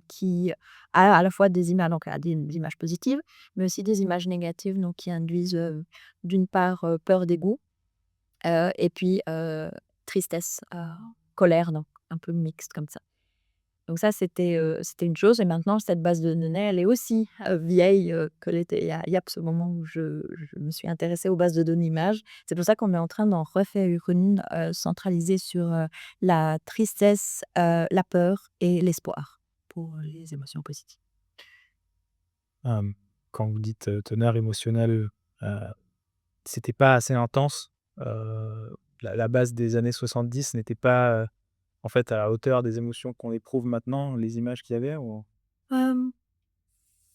qui a à la fois des images donc a des images positives, mais aussi des images négatives, donc qui induisent, d'une part, peur, dégoût, et puis, tristesse, colère, donc un peu mixte comme ça. Donc ça, c'était une chose et maintenant cette base de données, elle est aussi, vieille, que l'était IAPS au moment où je me suis intéressée aux bases de données images. C'est pour ça qu'on est en train d'en refaire une, centralisée sur, la tristesse, la peur et l'espoir pour les émotions positives. Hem, Quand vous dites, teneur émotionnelle, heu, c'était pas assez intense? La base des années 70 n'était pas, en fait, à la hauteur des émotions qu'on éprouve maintenant, les images qu'il y avait ou? Hem,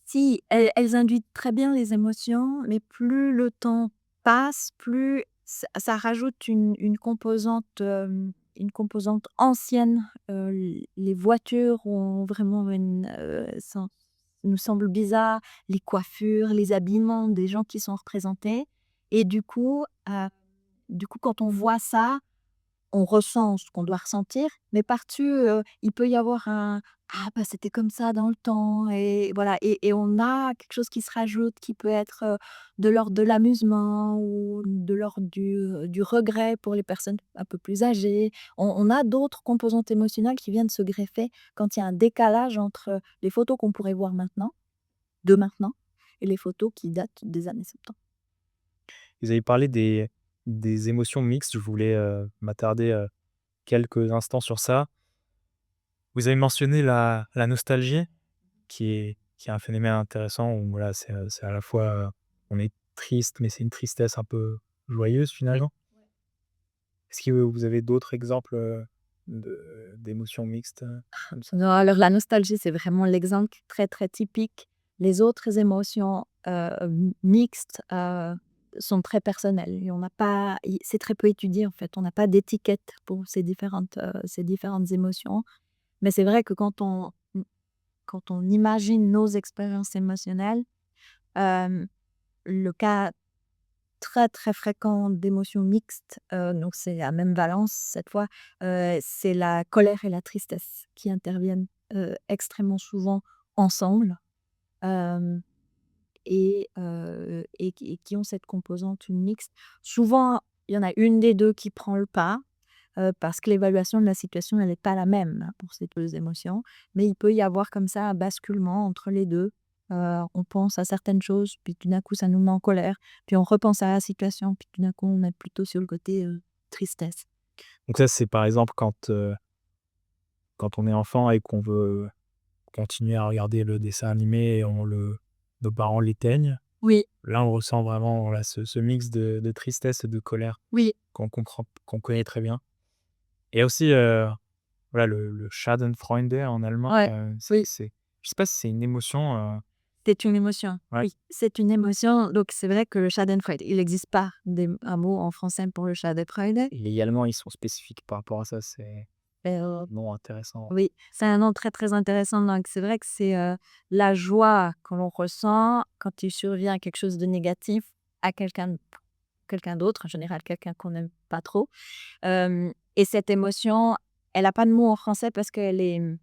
si, elles induisent très bien les émotions, mais plus le temps passe, plus ça rajoute une composante ancienne. Les voitures ont vraiment nous semble bizarre, les coiffures, les habillements des gens qui sont représentés et du coup, quand on voit ça, on ressent ce qu'on doit ressentir, mais par-dessus, il peut y avoir un: «Ah bah, c'était comme ça dans le temps» et voilà et on a quelque chose qui se rajoute qui peut être, de l'ordre de l'amusement ou de l'ordre du regret pour les personnes un peu plus âgées. On a d'autres composantes émotionnelles qui viennent se greffer quand il y a un décalage entre, les photos qu'on pourrait voir maintenant et les photos qui datent des années 70. Vous avez parlé des émotions mixtes, je voulais, m'attarder, quelques instants sur ça. Vous avez mentionné la nostalgie qui est qui est un phénomène intéressant où voilà, c'est à la fois, on est triste, mais c'est une tristesse un peu joyeuse finalement. Est-ce que vous avez d'autres exemples, d'émotions mixtes, comme ça? Non, alors la nostalgie, c'est vraiment l'exemple très, très typique. Les autres émotions, mixtes, sont très personnelles et on n'a pas i c'est très peu étudié, en fait. On n'a pas d'étiquette pour ces différentes émotions. Mais c'est vrai que quand on imagine nos expériences émotionnelles, hem, le cas très, très fréquent d'émotions mixtes, donc c'est à même valence cette fois, c'est la colère et la tristesse qui interviennent, extrêmement souvent ensemble, hem et qui ont cette composante mixte. Souvent, il y en a une des 2 qui prend le pas, parce que l'évaluation de la situation, elle est pas la même, hein, pour ces 2 émotions. Mais il peut y avoir comme ça un basculement entre les 2. On pense à certaines choses, puis tout d'un coup, ça nous met en colère. Puis on repense à la situation, puis tout d'un coup, on est plutôt sur le côté, tristesse. Donc ça, c'est par exemple quand on est enfant et qu'on veut continuer à regarder le dessin animé et nos parents l'éteignent. Oui, Là, on ressent vraiment, voilà, ce mix de tristesse et de colère oui, qu'on connaît très bien. Et aussi, voilà, le Schadenfreude en allemand, ouais, oui. je sais pas si c'est une émotion, C'est une émotion, ouais, oui, c'est une émotion. Donc c'est vrai que le Schadenfreude, il n'existe pas un mot en français pour le Schadenfreude. et les Allemands, ils sont spécifiques par rapport à ça, c'est Heu non intéressant. Oui, c'est un nom très, très intéressant. Donc c'est vrai que c'est, la joie que l'on ressent quand il survient quelque chose de négatif à quelqu'un d'autre, en général quelqu'un qu'on n'aime pas trop. Et cette émotion, elle a pas de mot en français parce elle est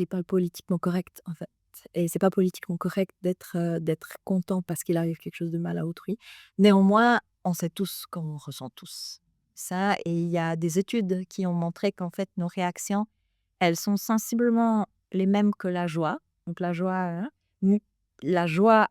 pas politiquement correcte, en fait. Et c'est pas politiquement correct d'être content parce qu'il arrive quelque chose de mal à autrui. Néanmoins, on sait tous qu'on ressent tous ça et il y a des études qui ont montré qu'en fait nos réactions, elles sont sensiblement les mêmes que la joie. Donc la joie, hein, mmh, la joie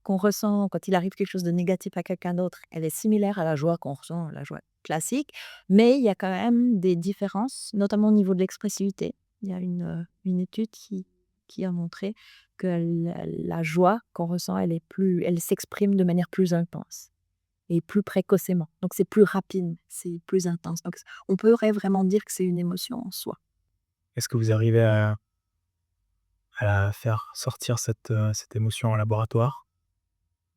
qu'on ressent quand il arrive quelque chose de négatif à quelqu'un d'autre, elle est similaire à la joie qu'on ressent, la joie classique, mais il y a quand même des différences, notamment au niveau de l'expressivité. Il y a une étude qui a montré que la joie qu'on ressent, elle s'exprime de manière plus intense et plus précocement. Donc c'est plus rapide, c'est plus intense. Donc on pourrait vraiment dire que c'est une émotion en soi. Est-ce que vous arrivez à la faire sortir cette émotion en laboratoire?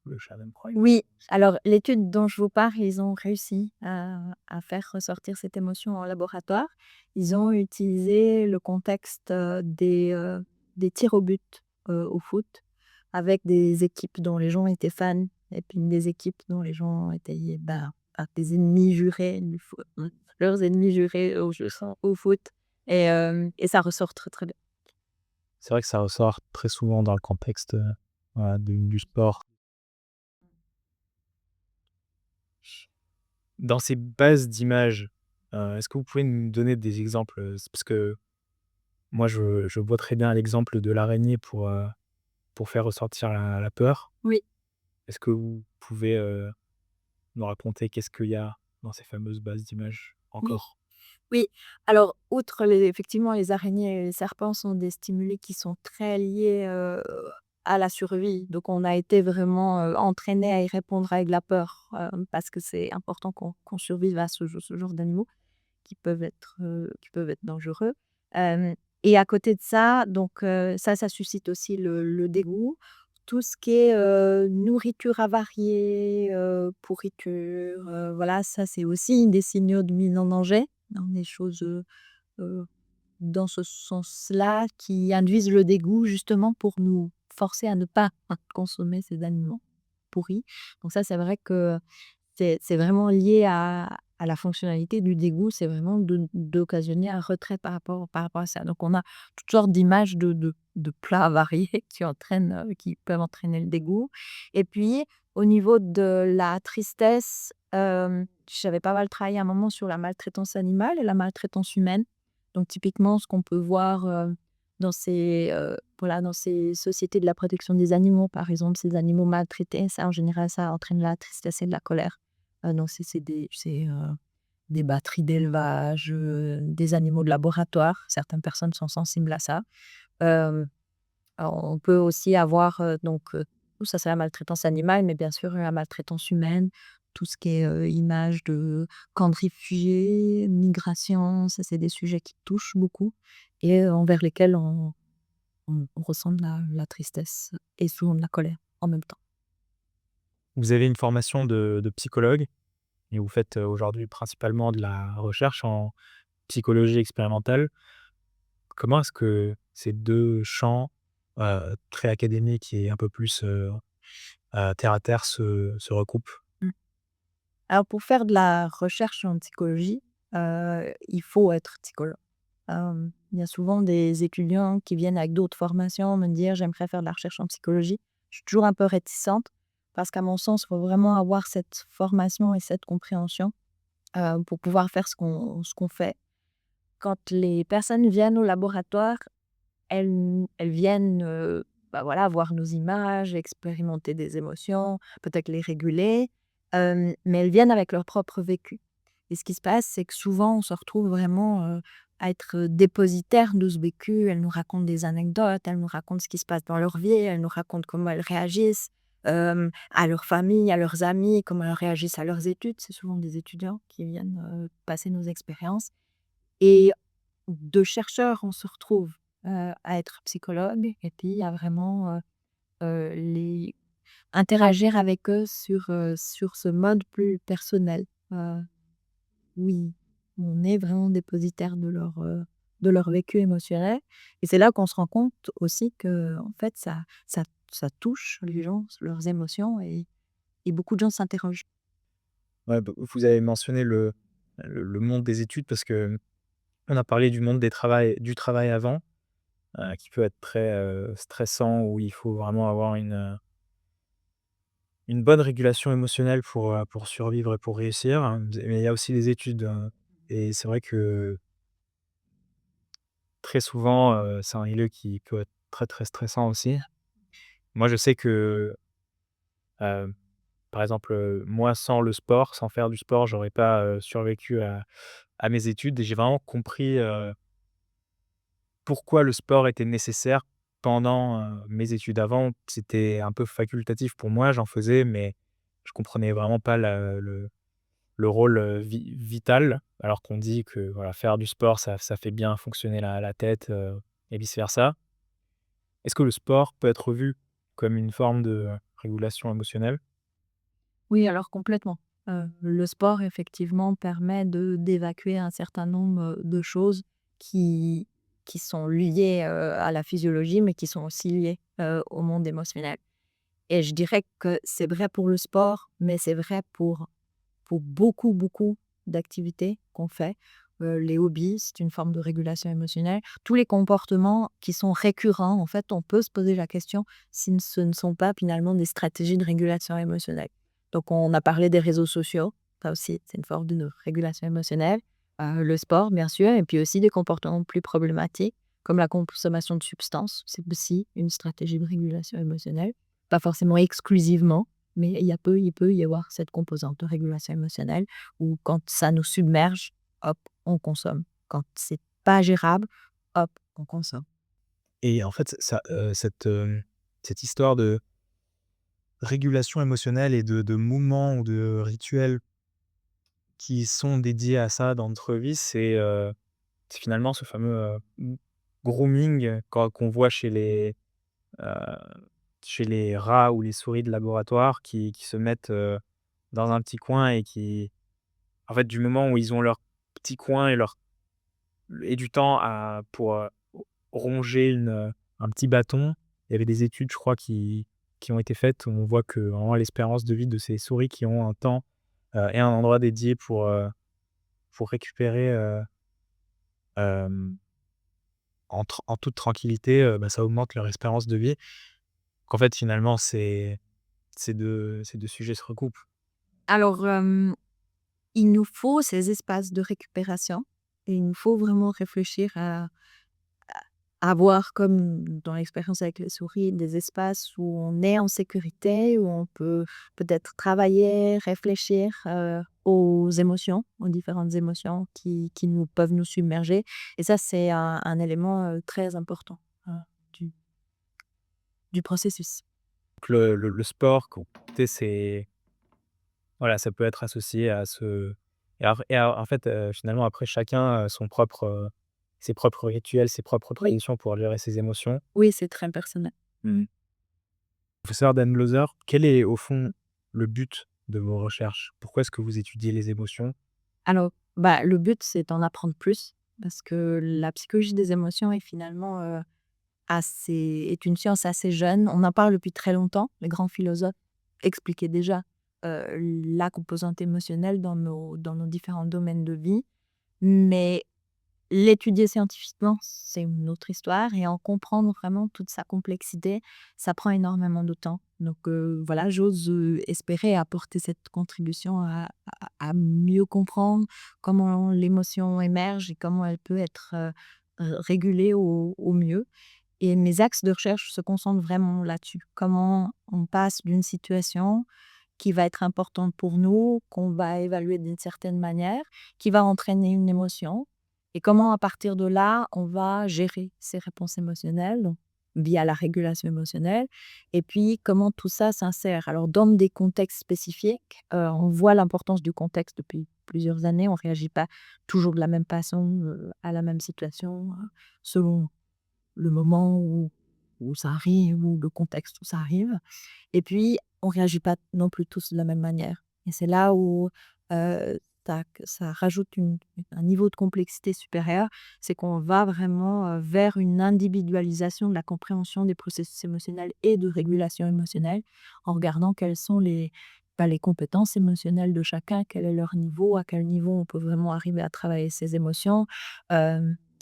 Le Schadenfreude? Oui, alors l'étude dont je vous parle, ils ont réussi à faire ressortir cette émotion en laboratoire. Ils ont utilisé le contexte, des tirs au but, au foot, avec des équipes dont les gens étaient fans et puis des équipes dont les gens étaient, des ennemis jurés du foot, leurs ennemis jurés au foot et ça ressort très, très bien. C'est vrai que ça ressort très souvent dans le contexte, voilà, du sport. Dans ces bases d'images, est-ce que vous pouvez nous donner des exemples? C'est parce que moi, je vois très bien l'exemple de l'araignée pour faire ressortir la peur. Oui, Est-ce que vous pouvez, nous raconter qu'est-ce qu'il y a dans ces fameuses bases d'images oui. encore? Oui, alors outre les effectivement les araignées et les serpents sont des stimuli qui sont très liés, à la survie. Donc on a été vraiment, entraînés à y répondre avec la peur, parce que c'est important qu'on survive à ce genre d'animaux qui peuvent être dangereux. Hem et à côté de ça, donc ça suscite aussi le dégoût. Tout ce qui est, nourriture avariée, pourriture, voilà, ça c'est aussi des signaux de mise en danger, dans des choses, heu, dans ce sens-là, qui induisent le dégoût justement pour nous forcer à ne pas consommer ces aliments pourris. Donc ça, c'est vrai que c'est vraiment lié à la fonctionnalité du dégoût, c'est vraiment d'occasionner un retrait par rapport à ça. Donc on a toutes sortes d'images de plats variés qui peuvent entraîner le dégoût et puis au niveau de la tristesse, j'avais pas mal travaillé à un moment sur la maltraitance animale et la maltraitance humaine. Donc typiquement ce qu'on peut voir, dans ces sociétés de la protection des animaux, par exemple, ces animaux maltraités, ça en général, ça entraîne la tristesse et de la colère. Donc des batteries d'élevage, des animaux de laboratoire. Certaines personnes sont sensibles à ça. Hem On peut aussi avoir, tout ça, c'est la maltraitance animale, mais bien sûr la maltraitance humaine, tout ce qui est, images de camps de réfugiés, migration, ça c'est des sujets qui touchent beaucoup et envers lesquels on ressent de la tristesse et souvent de la colère en même temps. Vous avez une formation de psychologue et vous faites, aujourd'hui principalement de la recherche en psychologie expérimentale. Comment est-ce que ces 2 champs, très académiques et un peu plus, terre à terre se recoupent? Mmh. Alors pour faire de la recherche en psychologie, il faut être psychologue. Il y a souvent des étudiants qui viennent avec d'autres formations me dire: «J'aimerais faire de la recherche en psychologie». Je suis toujours un peu réticente parce qu'à mon sens, il faut vraiment avoir cette formation et cette compréhension, pour pouvoir faire ce qu'on fait. Quand les personnes viennent au laboratoire, elles viennent, voilà, voir nos images, expérimenter des émotions, peut-être les réguler, mais elles viennent avec leur propre vécu. Et ce qui se passe, c'est que souvent, on se retrouve vraiment, à être dépositaire de ce vécu. Elles nous racontent des anecdotes, elles nous racontent ce qui se passe dans leur vie, elles nous racontent comment elles réagissent, à leur famille, à leurs amis, comment elles réagissent à leurs études. C'est souvent des étudiants qui viennent, passer nos expériences et de chercheurs, on se retrouve, à être psychologue et puis à vraiment, les interagir avec eux sur ce mode plus personnel. Oui, on est vraiment dépositaire de leur vécu émotionnel et c'est là qu'on se rend compte aussi que en fait ça touche les gens, leurs émotions et beaucoup de gens s'interrogent. Ouais, bah, vous avez mentionné le monde des études parce qu'on a parlé du travail avant, qui peut être très, stressant, où il faut vraiment avoir une bonne régulation émotionnelle pour survivre et pour réussir, hein. Mais il y a aussi les études, et c'est vrai que très souvent, c'est un milieu qui peut être très, très stressant aussi. Moi, je sais que, heu, par exemple, moi, sans le sport, sans faire du sport, j'aurais pas, survécu à mes études et j'ai vraiment compris, pourquoi le sport était nécessaire pendant, mes études. Avant, c'était un peu facultatif pour moi, j'en faisais, mais je comprenais vraiment pas le rôle, vital, alors qu'on dit que, voilà, faire du sport, ça fait bien fonctionner la tête, et vice versa. Est-ce que le sport peut être vu comme une forme de, régulation émotionnelle? Oui, alors complètement. Le sport effectivement permet d'évacuer un certain nombre, de choses qui qui sont liées, à la physiologie, mais qui sont aussi liées, au monde émotionnel et je dirais que c'est vrai pour le sport, mais c'est vrai pour beaucoup, beaucoup d'activités qu'on fait. Les hobbies, c'est une forme de régulation émotionnelle. Tous les comportements qui sont récurrents, en fait, on peut se poser la question si ce ne sont pas finalement des stratégies de régulation émotionnelle. Donc on a parlé des réseaux sociaux, ça aussi, c'est une forme de régulation émotionnelle. Le sport, bien sûr, et puis aussi des comportements plus problématiques, comme la consommation de substances, c'est aussi une stratégie de régulation émotionnelle. Pas forcément exclusivement, mais il peut y avoir cette composante de régulation émotionnelle où quand ça nous submerge, hop, on consomme. Quand c'est pas gérable, hop, on consomme. Et en fait, cette histoire de régulation émotionnelle et de moments ou de rituels qui sont dédiés à ça dans notre vie, c'est finalement ce fameux, grooming qu'on voit heu, chez les rats ou les souris de laboratoire qui se mettent, dans un petit coin et qui en fait, du moment où ils ont leur petit coin et du temps pour, ronger un petit bâton. Il y avait des études, je crois, qui ont été faites où on voit que vraiment l'espérance de vie de ces souris qui ont un temps, et un endroit dédié pour récupérer, hem, en toute tranquillité, bah, ça augmente leur espérance de vie. Qu'en fait, finalement, ces deux sujets se recoupent. Alors, il nous faut ces espaces de récupération et il nous faut vraiment réfléchir à avoir, comme dans l'expérience avec les souris, des espaces où on est en sécurité, où on peut peut-être travailler, réfléchir, aux émotions, aux différentes émotions qui nous peuvent nous submerger et ça, c'est un élément, très important, du du processus. Donc le sport, quand tu sais, c'est voilà, ça peut être associé à ce en fait, finalement après chacun, son propre, ses propres rituels, ses propres Oui. traditions pour gérer ses émotions. Oui, c'est très personnel. Mmh. Professeur Dan Glauser, quel est au fond le but de vos recherches? Pourquoi est-ce que vous étudiez les émotions? Alors, bah, le but, c'est d'en apprendre plus parce que la psychologie des émotions est finalement, est une science assez jeune. On en parle depuis très longtemps. Les grands philosophes expliquaient déjà, la composante émotionnelle dans nos différents domaines de vie. Mais l'étudier scientifiquement, c'est une autre histoire et en comprendre vraiment toute sa complexité, ça prend énormément de temps. Donc voilà, j'ose, espérer apporter cette contribution à mieux comprendre comment l'émotion émerge et comment elle peut être, régulée au mieux. Et mes axes de recherche se concentrent vraiment là-dessus. Comment on passe d'une situation qui va être importante pour nous, qu'on va évaluer d'une certaine manière, qui va entraîner une émotion et comment à partir de là, on va gérer ces réponses émotionnelles, donc via la régulation émotionnelle et puis comment tout ça s'insère. Alors dans des contextes spécifiques, on voit l'importance du contexte depuis plusieurs années. On ne réagit pas toujours de la même façon, à la même situation, selon le moment où ça arrive ou le contexte où ça arrive. Et puis, on réagit pas non plus tous de la même manière. Et c'est là où, ça rajoute un niveau de complexité supérieur. C'est qu'on va vraiment, vers une individualisation de la compréhension des processus émotionnels et de régulation émotionnelle, en regardant quelles sont les compétences émotionnelles de chacun, quel est leur niveau, à quel niveau on peut vraiment arriver à travailler ses émotions.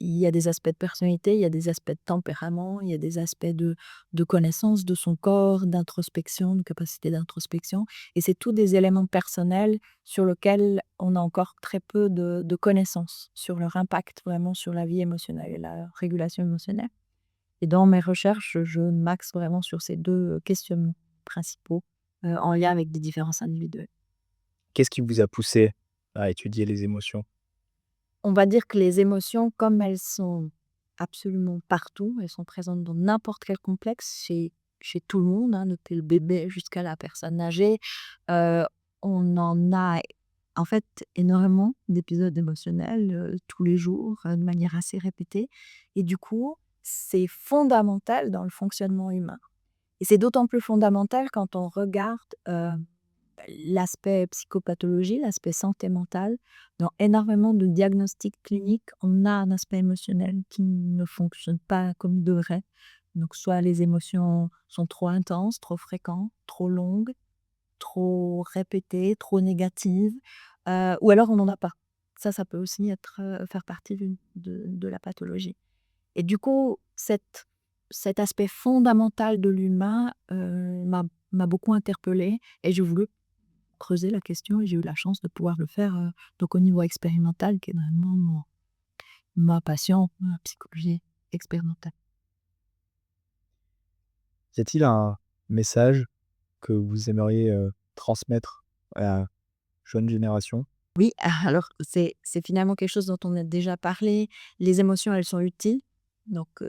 Il y a des aspects de personnalité, il y a des aspects de tempérament, il y a des aspects de connaissance de son corps, d'introspection, de capacité d'introspection. Et c'est tous des éléments personnels sur lesquels on a encore très peu de connaissances sur leur impact vraiment sur la vie émotionnelle et la régulation émotionnelle. Et dans mes recherches, je m'axe vraiment sur ces deux questionnements principaux en lien avec des différences individuelles. Qu'est-ce qui vous a poussé à étudier les émotions? On va dire que les émotions, comme elles sont absolument partout, elles sont présentes dans n'importe quel complexe, chez tout le monde, hein, depuis le bébé jusqu'à la personne âgée. Heu, on en a en fait énormément d'épisodes émotionnels, tous les jours, de manière assez répétée et du coup, c'est fondamental dans le fonctionnement humain et c'est d'autant plus fondamental quand on regarde, l'aspect psychopathologie, l'aspect santé mentale. Dans énormément de diagnostics cliniques, on a un aspect émotionnel qui ne fonctionne pas comme il devrait. Donc soit les émotions sont trop intenses, trop fréquentes, trop longues, trop répétées, trop négatives, ou alors on n'en a pas. Ça peut aussi être, faire partie de la pathologie et du coup, cet aspect fondamental de l'humain, m'a beaucoup interpellée et j'ai voulu creuser la question et j'ai eu la chance de pouvoir le faire, donc au niveau expérimental qui est vraiment ma passion, la psychologie expérimentale. Y a-t-il un message que vous aimeriez, transmettre à la jeune génération? Oui, alors c'est finalement quelque chose dont on a déjà parlé. Les émotions, elles sont utiles, donc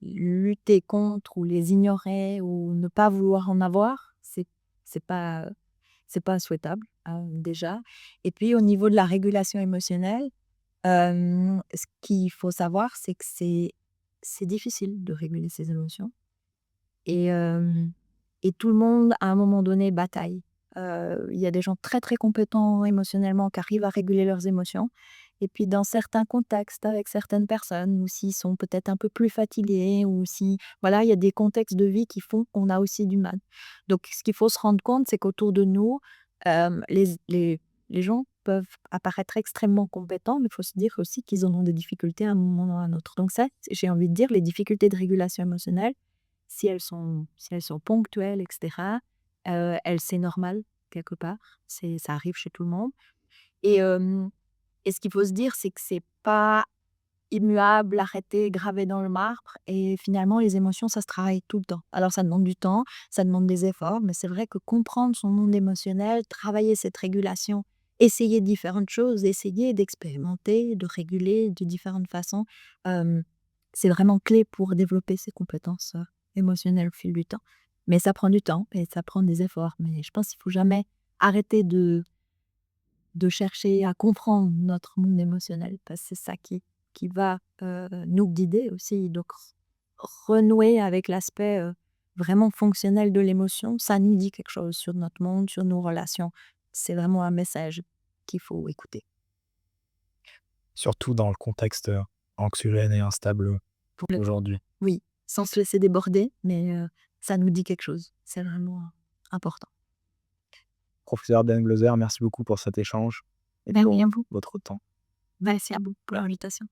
lutter contre ou les ignorer ou ne pas vouloir en avoir, c'est pas, c'est pas souhaitable, déjà et puis au niveau de la régulation émotionnelle, ce qu'il faut savoir, c'est que c'est difficile de réguler ses émotions et tout le monde, à un moment donné, bataille. Il y a des gens très, très compétents émotionnellement qui arrivent à réguler leurs émotions et puis dans certains contextes, avec certaines personnes ou s'ils sont peut-être un peu plus fatigués ou si voilà, il y a des contextes de vie qui font qu'on a aussi du mal. Donc ce qu'il faut se rendre compte, c'est qu'autour de nous, les gens peuvent apparaître extrêmement compétents, mais il faut se dire aussi qu'ils en ont des difficultés à un moment ou à un autre. Donc ça, j'ai envie de dire, les difficultés de régulation émotionnelle, si elles sont ponctuelles et cetera, c'est normal quelque part. Ça arrive chez tout le monde et ce qu'il faut se dire, c'est que c'est pas immuable, arrêté, gravé dans le marbre et finalement les émotions, ça se travaille tout le temps. Alors ça demande du temps, ça demande des efforts, mais c'est vrai que comprendre son monde émotionnel, travailler cette régulation, essayer différentes choses, essayer d'expérimenter, de réguler de différentes façons, c'est vraiment clé pour développer ces compétences, émotionnel au fil du temps. Mais ça prend du temps et ça prend des efforts. Mais je pense qu'il faut jamais arrêter de chercher à comprendre notre monde émotionnel parce que c'est ça qui va, nous guider aussi. Donc renouer avec l'aspect, vraiment fonctionnel de l'émotion, ça nous dit quelque chose sur notre monde, sur nos relations. C'est vraiment un message qu'il faut écouter. Surtout dans le contexte, anxiogène et instable, Pour le aujourd'hui. Oui, sans se laisser déborder, mais ça nous dit quelque chose. C'est vraiment important. Professeur Dan Glauser, merci beaucoup pour cet échange et Ben pour oui, à vous. votre temps. Merci à vous pour l'invitation.